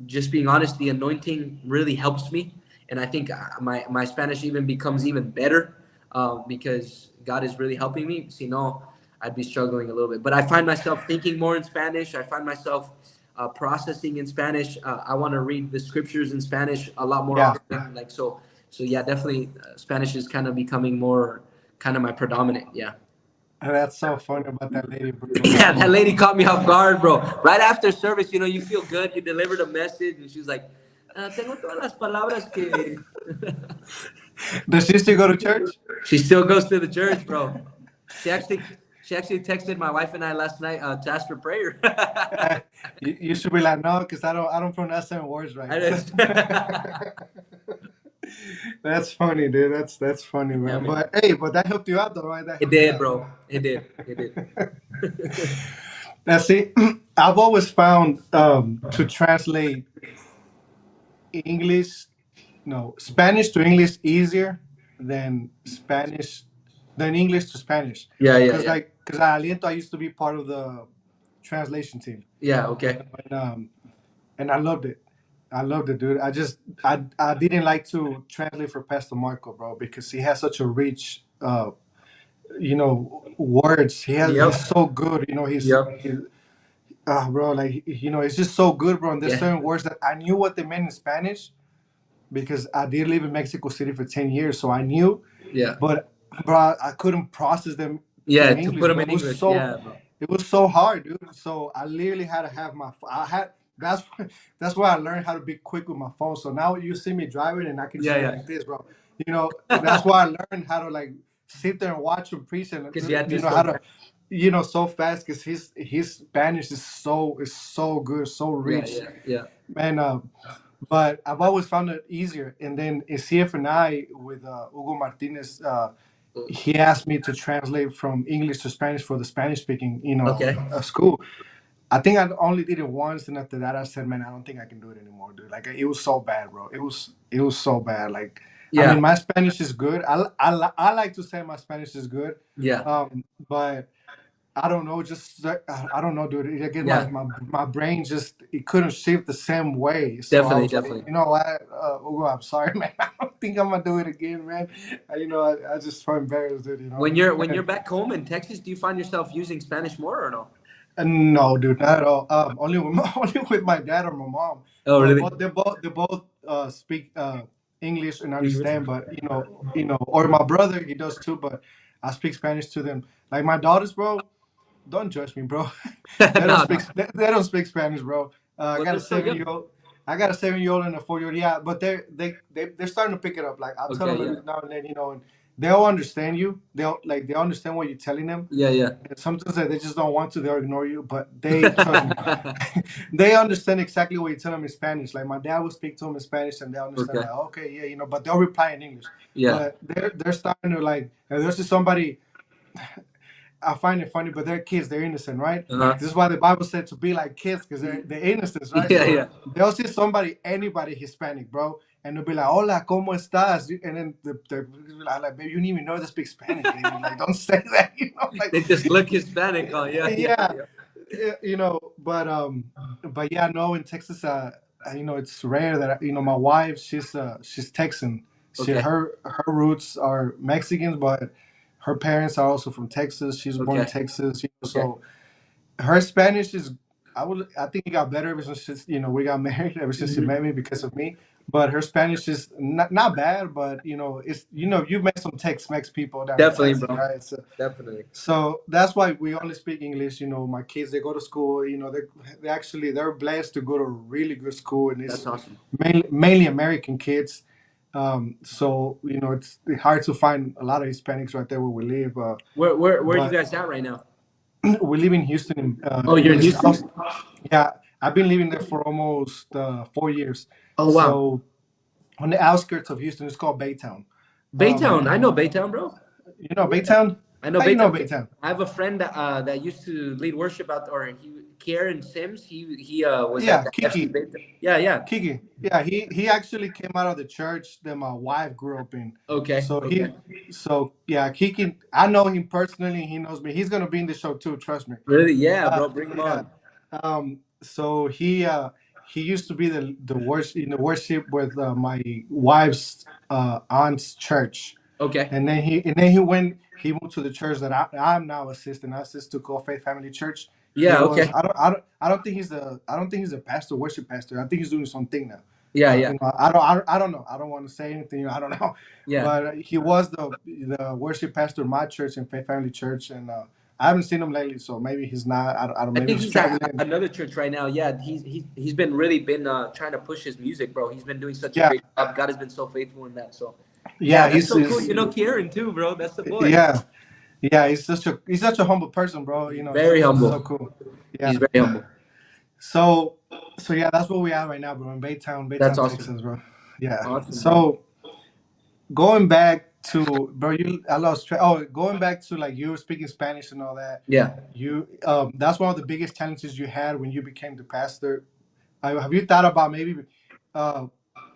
just being honest, the anointing really helps me. And I think my Spanish even becomes even better because God is really helping me. So, I'd be struggling a little bit. But I find myself thinking more in Spanish. I find myself processing in Spanish. I want to read the scriptures in Spanish a lot more Yeah, often. Like so yeah, definitely Spanish is kind of becoming more kind of my predominant. Yeah. that's so funny about that lady, bro. Yeah, that lady caught me off guard, bro. Right after service, you feel good. You delivered a message, and she was like, "Tengo todas las palabras que." Does she still go to church? She still goes to the church, bro. She actually, she actually texted my wife and I last night to ask for prayer. You should be like, no, because I don't pronounce certain words right. I just, That's funny, dude. That's funny, yeah, man. man. But hey, but that helped you out, though, right? That It helped you did, out. bro. It did. It did. Now, see, I've always found to translate English, no, Spanish to English easier than than English to Spanish. Yeah, yeah, Because yeah. because Aliento, I used to be part of the translation team, Yeah, okay. and I loved it. I loved it, dude. I didn't like to translate for Pastor Marco, bro, because he has such a rich words. Yep. He's so good. Yep. Bro, like it's just so good, bro. And there's Yeah. certain words that I knew what they meant in Spanish because I did live in Mexico City for 10 years, so I knew. Yeah. But bro, I couldn't process them Yeah, in to English, put them bro. in English. Yeah, bro. It was so hard, dude. So I literally had to have I had that's that's where I learned how to be quick with my phone. So now you see me driving and I can just Yeah, go yeah. like this, bro. That's why I learned how to like sit there and watch him preach and Because you had to how so to fast. so fast because his Spanish is so good, so Yeah, rich, yeah, yeah. man. But I've always found it easier. And then in CFNI with Hugo Martinez, he asked me to translate from English to Spanish for the Spanish speaking, Okay. school. I think I only did it once, and after that, I said, "Man, I don't think I can do it anymore, dude. Like, it was so bad, bro. It was so bad. Like, I Yeah, mean, my Spanish is good. I like to say my Spanish is good, yeah, but I don't know, just I don't know, dude. I guess my, yeah. my my brain just it couldn't shift the same way. So I Definitely, was like, definitely. you know what, Hugo, I'm sorry, man. I don't think I'm gonna do it again, man. I just so embarrassed, dude. When you're back home in Texas, do you find yourself using Spanish more or no? No, dude, not at all. Only with only with my dad or my mom. Oh, really? They both speak English and English. understand, but or my brother, he does too. But I speak Spanish to them. Like my daughters, bro. Don't judge me, bro. They don't No, speak. no. They don't speak Spanish, bro. I Well, got a that's so 7 good. year old. I got a 7 year old and a 4 year old. Yeah, but they're starting to pick it up. Like I'll tell Okay, them yeah, every now and then, and they'll understand you. They understand what you're telling them. yeah, yeah. And sometimes they just don't want to. They'll ignore you. But they trust me. They understand exactly what you tell them in Spanish. Like my dad will speak to them in Spanish, and they understand. Okay. Like okay, yeah, but they'll reply in English. Yeah. But they're starting to like. If there's just somebody I find it funny, but they're kids, they're innocent, right? Uh-huh. This is why the Bible said to be like kids, because they're innocent, right? Yeah, So yeah. they'll see somebody, anybody Hispanic, bro, and they'll be like, "Hola, cómo estás?" And then they're like, "Baby, you didn't even know they speak Spanish, baby. Like, don't say that, like, They just look Hispanic, huh? Yeah, yeah, yeah, yeah. but yeah, no, in Texas, it's rare that my wife, she's Texan. Okay. Her roots are Mexicans, but her parents are also from Texas. She's born in Okay. Texas, Okay. so her Spanish is I think it got better ever since we got married, ever since she Hmm. met me because of me. But her Spanish is not bad, but it's you've met some Tex-Mex people down in Definitely, Texas, bro. right? Definitely. So that's why we only speak English. My kids, they go to school. They're blessed to go to a really good school, and That's it's awesome. mainly American kids. So it's hard to find a lot of Hispanics right there where we live. Where are you But guys at right now? we live in Houston, Oh, you're in in the Houston? south. Yeah, I've been living there for almost 4 years. Oh, wow. So on the outskirts of Houston, it's called Baytown. Um, Baytown. I know Baytown, bro. you know Baytown? I know How you know Baytown. Baytown? I have a friend that used to lead worship out, or Kieran Sims. He was at Yeah, the FC Kiki. Baytown. Yeah, yeah. Kiki. Yeah, he actually came out of the church that my wife grew up in. Okay, So okay. yeah, Kiki. I know him personally. He knows me. He's gonna be in the show too. Trust me. Really? Yeah, Uh, bro. Bring him yeah. on. So he used to be the worship in the worship with my wife's aunt's church, Okay. and then he moved to the church that I'm now assisting. I assist to call Faith Family Church. He Yeah. was Okay. I don't think he's the pastor, worship pastor. I think he's doing something now. Yeah. Yeah. I don't know. I don't want to say anything. I don't know, Yeah. but he was the worship pastor of my church in Faith Family Church, and I haven't seen him lately, so maybe he's not. I don't. I Maybe think he's he's at traveling. another church right now. Yeah, he's been really been trying to push his music, bro. He's been doing such a Yeah, great job. God has been so faithful in that. So, yeah, yeah. that's He's, so cool. he's You know Kieran too, bro. That's the boy. yeah, yeah. He's such a humble person, bro. He's It's very just humble. so cool. Yeah. He's very humble. So yeah, that's where we are right now, bro. In That's Baytown, awesome. Texas, bro. Yeah. Awesome, bro. So going back to bro, I lost track. Oh, going back to like you were speaking Spanish and all that. Yeah. That's one of the biggest challenges you had when you became the pastor. Have you thought about maybe uh,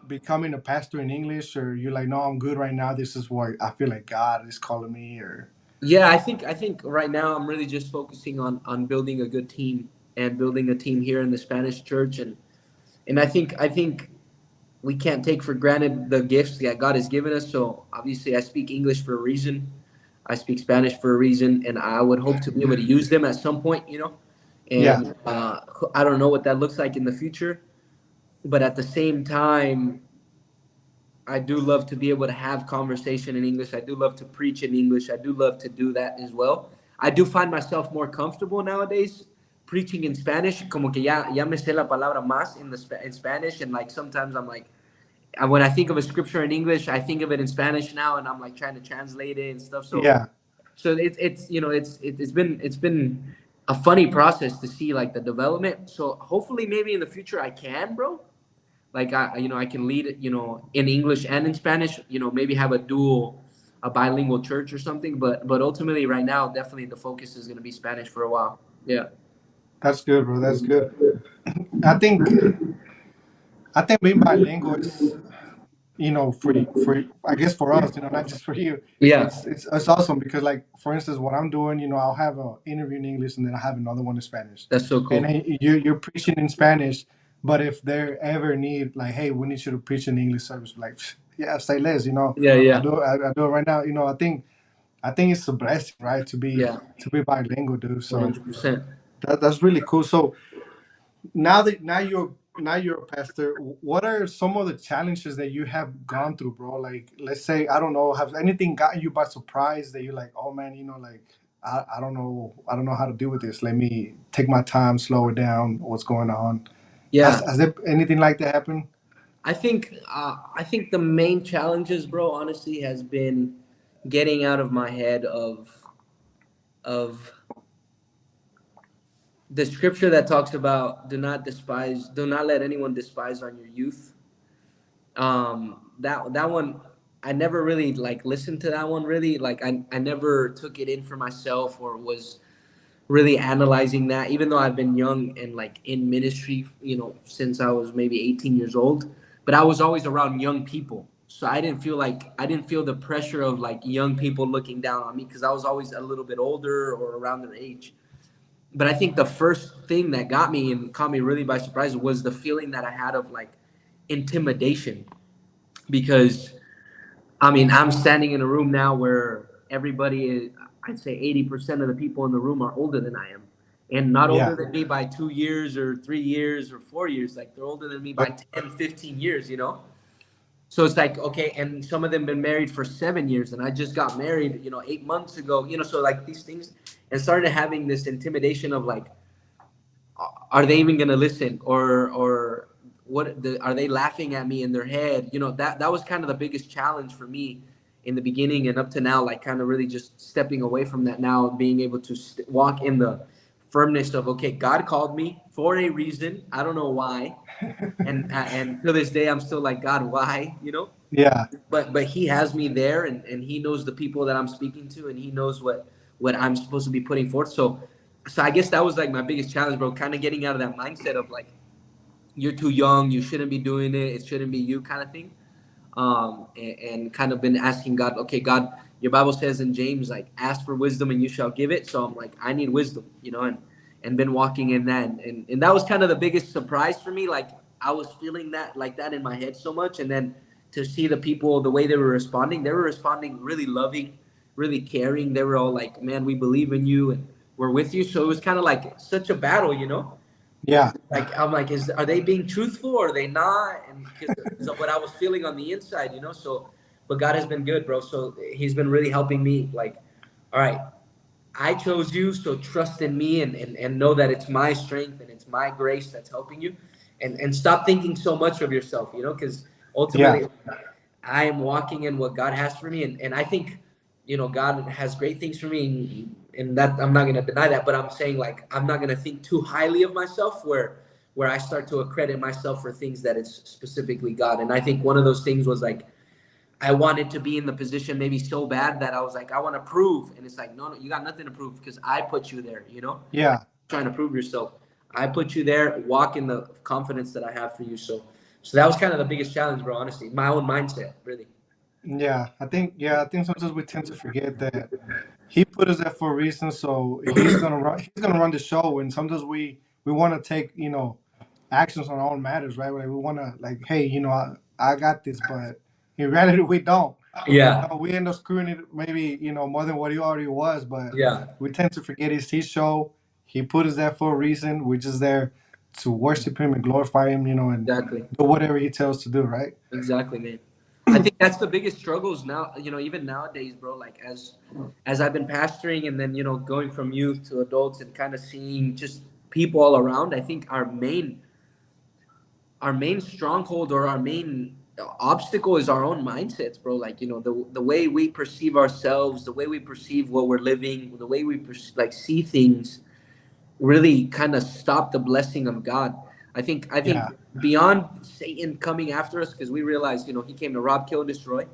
becoming a pastor in English, or you're like, no, I'm good right now. This is what I feel like God is calling me, or Yeah, I think right now I'm really just focusing on building a good team and building a team here in the Spanish church, and I think we can't take for granted the gifts that God has given us. So obviously, I speak English for a reason. I speak Spanish for a reason, and I would hope to be able to use them at some point, you know. yeah, And I don't know what that looks like in the future, but at the same time, I do love to be able to have conversation in English. I do love to preach in English. I do love to do that as well. I do find myself more comfortable nowadays preaching in Spanish. Como que ya me sé la palabra más in Spanish, and like sometimes I'm like, when I think of a scripture in English, I think of it in Spanish now, and I'm like trying to translate it and stuff. yeah. So it's you know it's been a funny process to see like the development. So hopefully maybe in the future I can, bro. Like I can lead in English and in Spanish. Maybe have a bilingual church or something. But ultimately right now definitely the focus is gonna be Spanish for a while. Yeah. That's good, bro. That's good. I think I think being bilingual is, for I guess for us, not just for you, Yeah. it's awesome because, like, for instance, what I'm doing, I'll have an interview in English and then I have another one in Spanish, That's so and cool. then you're preaching in Spanish, but if they ever need, like, hey, we need you to preach in English service, like, yeah, say less, Yeah. Yeah. I do it right now, I think it's a blessing, right, to be Yeah. bilingual, dude. So 100%. that's really cool. So now you're a pastor, what are some of the challenges that you have gone through, bro? Like, let's say, I don't know, have anything gotten you by surprise that you're like, oh man, like, I don't know how to deal with this, let me take my time, slow it down, what's going on? has, Yeah. has there anything like that happen? I think the main challenges, bro, honestly, has been getting out of my head of the scripture that talks about do not let anyone despise on your youth. That one, I never really like listened to that one really. Like I never took it in for myself or was really analyzing that, even though I've been young and like in ministry, since I was maybe 18 years old. But I was always around young people. So I didn't feel the pressure of like young people looking down on me because I was always a little bit older or around their age. But I think the first thing that got me and caught me really by surprise was the feeling that I had of like intimidation. Because I mean, I'm standing in a room now where everybody is, I'd say 80% of the people in the room are older than I am. And not older Yeah, than me by 2 years or 3 years or 4 years. Like they're older than me by yep, 10, 15 years, So it's like, okay, and some of them been married for 7 years, and I just got married, 8 months ago, so like these things, and started having this intimidation of like, are they even gonna listen, or are they laughing at me in their head? That was kind of the biggest challenge for me in the beginning and up to now, like kind of really just stepping away from that now and being able to walk in the firmness of, okay, God called me for a reason. I don't know why, and to this day I'm still like, God, why? yeah, But He has me there, and He knows the people that I'm speaking to, and He knows what I'm supposed to be putting forth. So I guess that was like my biggest challenge, bro. Kind of getting out of that mindset of like, you're too young, you shouldn't be doing it, it shouldn't be you, kind of thing. And kind of been asking God, okay, God, your Bible says in James, like, ask for wisdom and you shall give it. So I'm like, I need wisdom, and been walking in that. And that was kind of the biggest surprise for me. Like, I was feeling that, like that in my head so much. And then to see the people, the way they were responding really loving, really caring. They were all like, man, we believe in you and we're with you. So it was kind of like such a battle. yeah, Like I'm like, are they being truthful or are they not? And because of what I was feeling on the inside. So, but God has been good, bro. So He's been really helping me. Like, all right, I chose you, so trust in me and know that it's my strength and it's my grace that's helping you, and stop thinking so much of yourself. Because yeah, ultimately I am walking in what God has for me, and I think God has great things for me, and that I'm not gonna deny that. But I'm saying like I'm not gonna think too highly of myself, where I start to accredit myself for things that it's specifically God. And I think one of those things was like I wanted to be in the position maybe so bad that I was like I want to prove, and it's like no, you got nothing to prove because I put you there. yeah. Trying to prove yourself. I put you there. Walk in the confidence that I have for you. So So that was kind of the biggest challenge, bro. Honestly, my own mindset, really. I think sometimes we tend to forget that he put us there for a reason. So he's gonna run the show, and sometimes we want to take actions on our own matters, right? Like we want to like, hey, I got this, but in reality we don't. Yeah, We end up screwing it maybe more than what he already was, but yeah, we tend to forget it's his show. He put us there for a reason. We're just there to worship him and glorify him, and exactly. do whatever he tells to do, right? Exactly, man. I think that's the biggest struggles now, even nowadays, bro. Like as I've been pastoring and then, going from youth to adults and kind of seeing just people all around, I think our main stronghold or our main obstacle is our own mindsets, bro. Like, the way we perceive ourselves, the way we perceive what we're living, the way we like see things really kind of stop the blessing of God. I think Yeah, beyond Satan coming after us, because we realize, he came to rob, kill, and destroy.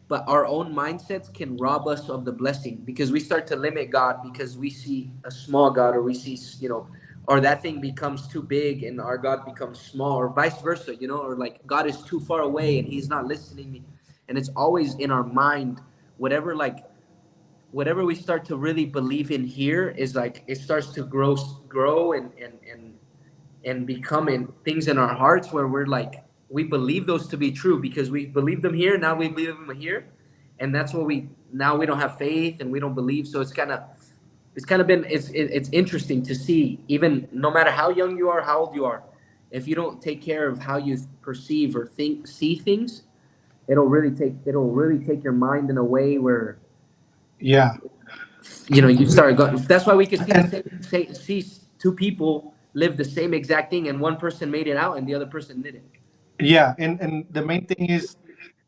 But our own mindsets can rob us of the blessing because we start to limit God because we see a small God, or we see, or that thing becomes too big and our God becomes small, or vice versa, or like God is too far away and He's not listening. And it's always in our mind, whatever, like, whatever we start to really believe in here is like it starts to grow and become in things in our hearts where we're like we believe those to be true because we believe them here, now we believe them here, and that's what we now we don't have faith and we don't believe. So it's kind of been it's interesting to see, even no matter how young you are, how old you are, if you don't take care of how you perceive or see things, it'll really take your mind in a way where yeah, you start going. That's why we could see the and see two people live the same exact thing, and one person made it out, and the other person didn't. yeah, and the main thing is,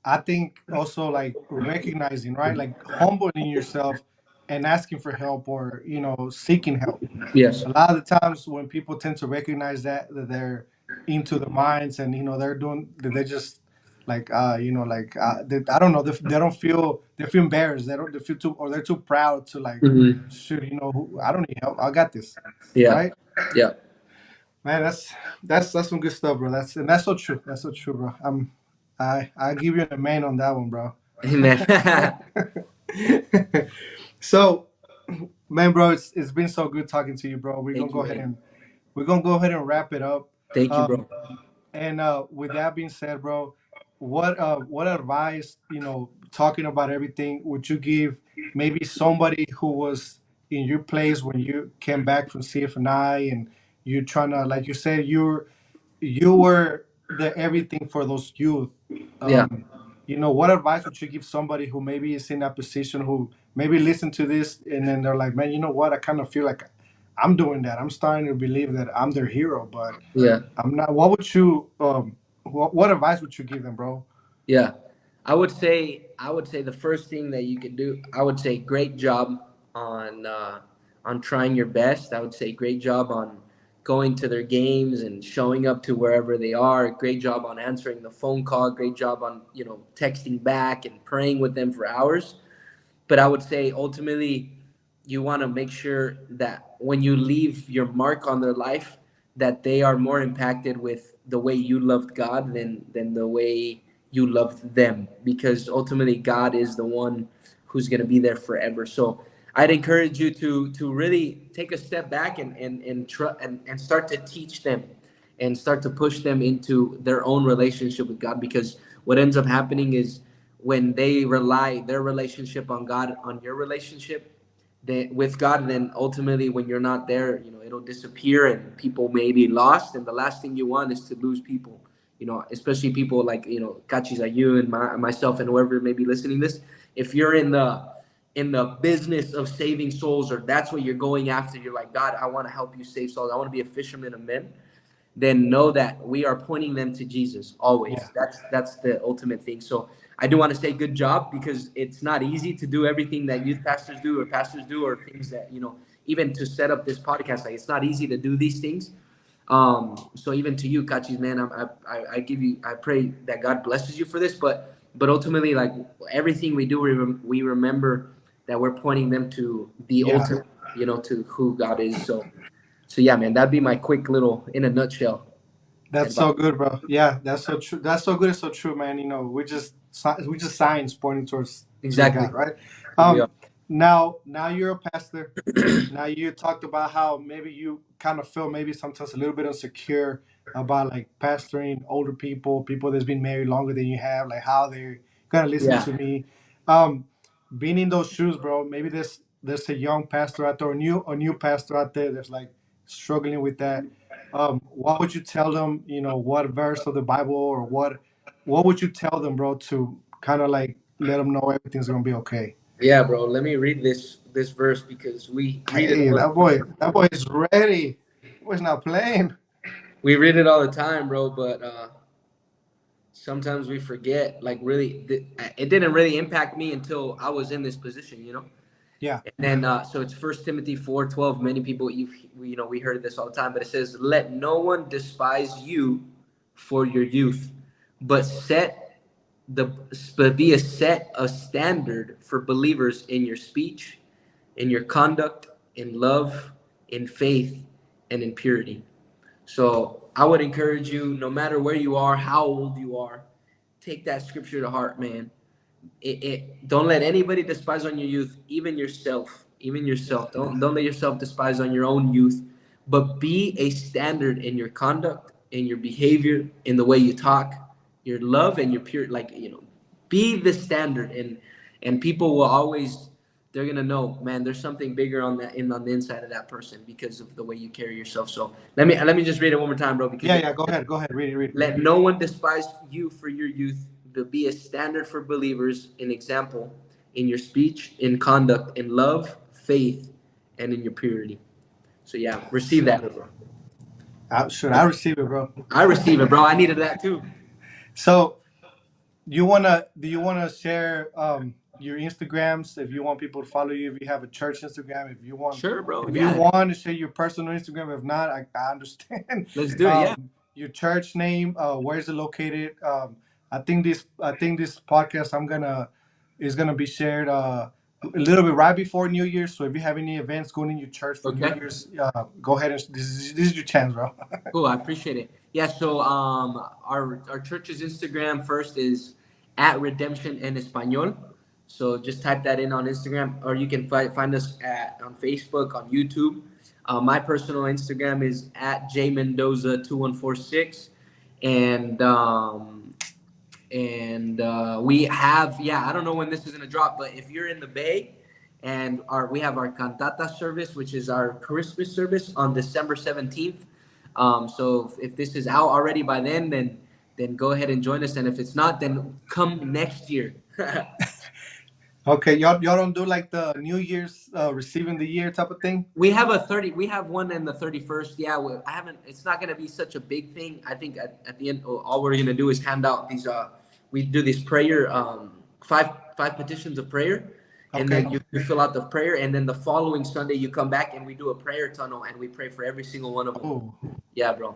I think also like recognizing, right, like humbling yourself and asking for help, or seeking help. Yes. A lot of the times when people tend to recognize that they're into the minds, and they're doing that, they just like I don't know, they don't feel, they feel embarrassed, they feel too, or they're too proud to like, Hmm. shoot, I don't need help, I got this, Yeah. right? Yeah. Man, that's some good stuff, bro. That's so true. That's so true, bro. I give you an amen on that one, bro. Amen. So, man, bro, it's been so good talking to you, bro. Thank you, man. We're gonna go ahead and wrap it up. Thank you, Um, bro. and with that being said, bro, what advice, talking about everything, would you give maybe somebody who was in your place when you came back from CFNI, and you trying to, like you said, you were the everything for those youth. Yeah. What advice would you give somebody who maybe is in that position, who maybe listen to this and then they're like, man, you know what? I kind of feel like I'm doing that. I'm starting to believe that I'm their hero, but Yeah. I'm not. What advice would you give them, bro? Yeah. I would say the first thing that you could do, I would say great job on on trying your best. I would say great job on going to their games and showing up to wherever they are. Great job on answering the phone call. Great job on, texting back and praying with them for hours. But I would say ultimately you want to make sure that when you leave your mark on their life, that they are more impacted with the way you loved God than the way you loved them, because ultimately God is the one who's going to be there forever. So I'd encourage you to really take a step back and start to teach them and start to push them into their own relationship with God, because what ends up happening is when they rely their relationship on God, on your relationship with God, then ultimately when you're not there, it'll disappear and people may be lost. And the last thing you want is to lose people, especially people like, Kachis like you and myself and whoever may be listening to this. If you're in the business of saving souls, or that's what you're going after, you're like, God, I want to help you save souls, I want to be a fisherman of men, then know that we are pointing them to Jesus Yeah, always. That's the ultimate thing. So I do want to say good job, because it's not easy to do everything that youth pastors do or pastors do, or things that, even to set up this podcast. Like, it's not easy to do these things. So even to you, Kachis, man, I give you, I pray that God blesses you for this, but ultimately, like, everything we do, we remember that we're pointing them to the yeah. ultimate, to who God is. So yeah, man, that'd be my quick little in a nutshell. That's advice. so good, bro. Yeah, that's so true. That's so good. It's so true, man. You know, we just signs pointing towards Exactly. God, right? We are. Um, now you're a pastor. Now you talked about how maybe you kind of feel maybe sometimes a little bit insecure about like pastoring older people, people that's been married longer than you have, like how they're gonna listen Yeah. to me. Um, Being in those shoes, bro. Maybe there's a young pastor out there, a new pastor out there that's like struggling with that. What would you tell them? You know, what verse of the Bible or what would you tell them, bro, to kind of like let them know everything's gonna be okay? Yeah, bro. Let me read this verse because we read it Hey, all. that boy is ready. That boy's not playing. We read it all the time, bro. But sometimes we forget. Like, really, it didn't really impact me until I was in this position. Yeah, And then, so it's First Timothy 4:12. Many people, we heard this all the time, but it says, "Let no one despise you for your youth, but the but be a standard for believers in your speech, in your conduct, in love, in faith, and in purity." So I would encourage you, no matter where you are, how old you are, take that scripture to heart, man. Don't let anybody despise on your youth, even yeah. yourself. Don't let yourself despise on your own youth, but be a standard in your conduct, in your behavior, in the way you talk, your love and your pure, like, be the standard. And people will always, they're gonna know, man, there's something bigger on the inside of that person because of the way you carry yourself. So let me just read it one more time, bro, because Yeah, yeah. Go ahead. Read it, read it. let no one despise you for your youth, but be a standard for believers, an example in your speech, in conduct, in love, faith, and in your purity. So yeah, receive So that. good, bro. Should I receive it, bro? I receive it, bro. I needed that too. So do you wanna share your Instagrams if you want people to follow you, if you have a church Instagram, Sure, bro. if you Yeah, want to share your personal Instagram, if not, I understand. let's do it. Yeah. Your church name, where is it located? I think this podcast is gonna be shared a little bit right before New Year's. So if you have any events going in your church for New Okay. Year's, go ahead and this is your chance, bro. Cool. I appreciate it. Yeah. So our church's Instagram first is at Redemption en Español. So just type that in on Instagram, or you can find us on Facebook, on YouTube. My personal Instagram is at jmendoza2146, and we have, yeah, I don't know when this is gonna drop, but if you're in the Bay, and we have our cantata service, which is our Christmas service on December 17th. So if this is out already by then go ahead and join us, and if it's not, then come next year. Okay, y'all don't do like the New Year's receiving the year type of thing. We have one in the 31st. Yeah, I haven't, it's not going to be such a big thing. I think at the end, all we're going to do is hand out these, we do this prayer, five petitions of prayer. And Okay. then you fill out the prayer. And then the following Sunday, you come back and we do a prayer tunnel and we pray for every single one of them. Oh, Yeah, bro.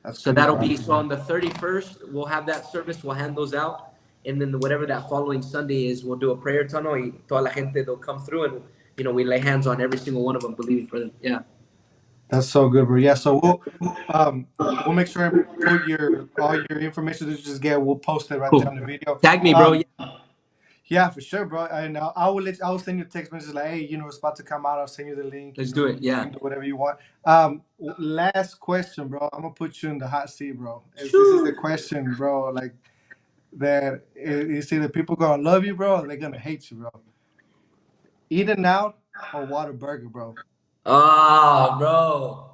that's So cool, that'll bro. be, so on the 31st, we'll have that service. We'll hand those out. And then whatever that following Sunday is, we'll do a prayer tunnel. Y toda la gente, they'll come through and, we lay hands on every single one of them, believing for them. Yeah. That's so good, bro. Yeah, so we'll make sure and put your all your information that you just get. We'll post it right there on Cool. the video. Tag me, bro. Um, Yeah. yeah, for sure, bro. And I will send you a text message like, hey, you know, it's about to come out. I'll send you the link. You Let's do know, it. you Yeah. can do whatever you want. Last question, bro. I'm gonna put you in the hot seat, bro. This is the Shoo. question, bro. Like that, it's either people gonna love you, bro, or they're gonna hate you, bro. Eat and out or Whataburger, bro. Oh, bro.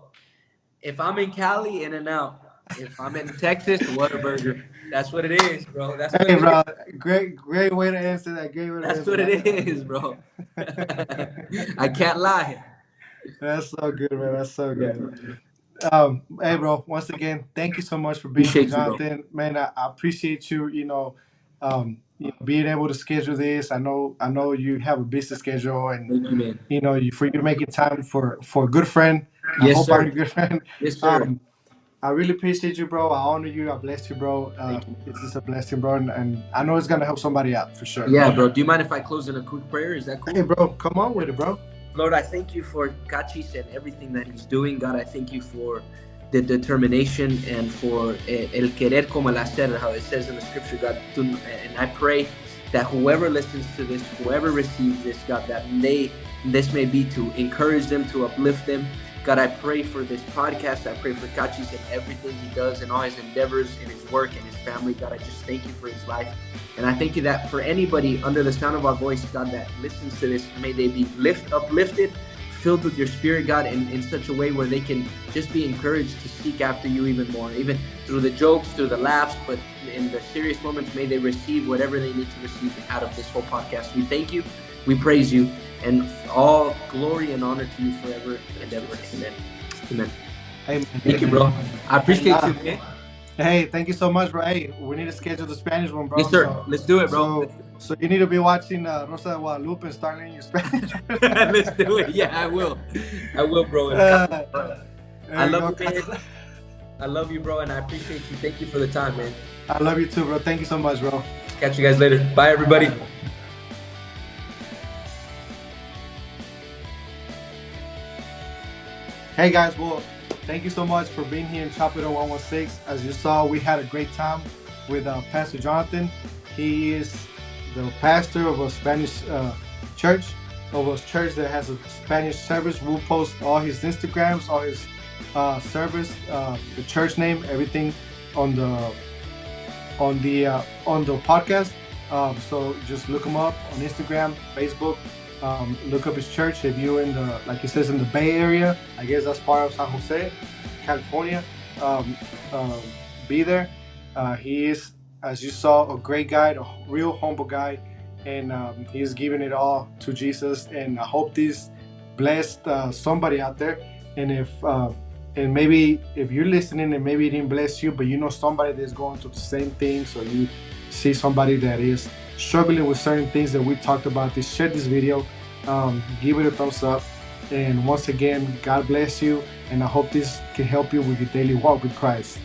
If I'm in Cali, In and Out. If I'm in Texas, Whataburger. That's what it is, bro. That's what Hey, it is. bro, great way to answer that. Great way to That's answer what it is, that. bro. I can't lie. That's so good, man. That's so Yeah. good. Hey, bro. Once again, thank you so much for being here, Appreciate you, bro. Jonathan. Man, I appreciate you. Being able to schedule this. I know you have a busy schedule, and Thank you, man. for you making time for a good friend. I Yes, hope I'm sir. a good friend. Yes, sir. Um, I really appreciate you, bro. I honor you. I bless you, bro. Thank you. It's just a blessing, bro, and I know it's gonna help somebody out for sure. Yeah, bro. Do you mind if I close in a quick prayer? Is that Hey, cool? bro, come on with it, bro. Lord, I thank you for Kachis and everything that he's doing. God, I thank you for the determination and for el querer como el hacer, how it says in the scripture, God. And I pray that whoever listens to this, whoever receives this, God, that this may be to encourage them, to uplift them. God, I pray for this podcast. I pray for Kachis and everything he does and all his endeavors in his work and his family. God, I just thank you for his life. And I thank you that for anybody under the sound of our voice, God, that listens to this, may they be uplifted, filled with your spirit, God, in such a way where they can just be encouraged to seek after you even more, even through the jokes, through the laughs, but in the serious moments, may they receive whatever they need to receive out of this whole podcast. We thank you, we praise you, and all glory and honor to you forever and ever. Amen. Amen. Hey, Thank you, bro. I appreciate you, man. Hey, thank you so much, bro. Hey, we need to schedule the Spanish one, bro. Yes, sir. Let's do it, bro. So you need to be watching Rosa de Guadalupe and start learning your Spanish. Let's do it. Yeah, I will, bro. I love you, man. I love you, bro, and I appreciate you. Thank you for the time, man. I love you too, bro. Thank you so much, bro. Catch you guys later. Bye, everybody. Hey, guys. Well, thank you so much for being here in Chop It Up 116. As you saw, we had a great time with Pastor Jonathan. He is the pastor of a Spanish church, that has a Spanish service. We'll post all his Instagrams, all his service, the church name, everything on the podcast. So just look him up on Instagram, Facebook. Look up his church. If you're in the, like it says, in the Bay Area, I guess that's part of San Jose, California. Be there. He is, as you saw, a great guy, a real humble guy, and he's giving it all to Jesus. And I hope this blessed somebody out there. And and maybe if you're listening and maybe it didn't bless you, but you know somebody that's going through the same thing, so you see somebody that is struggling with certain things that we talked about, share this video, give it a thumbs up. And once again, God bless you, and I hope this can help you with your daily walk with Christ.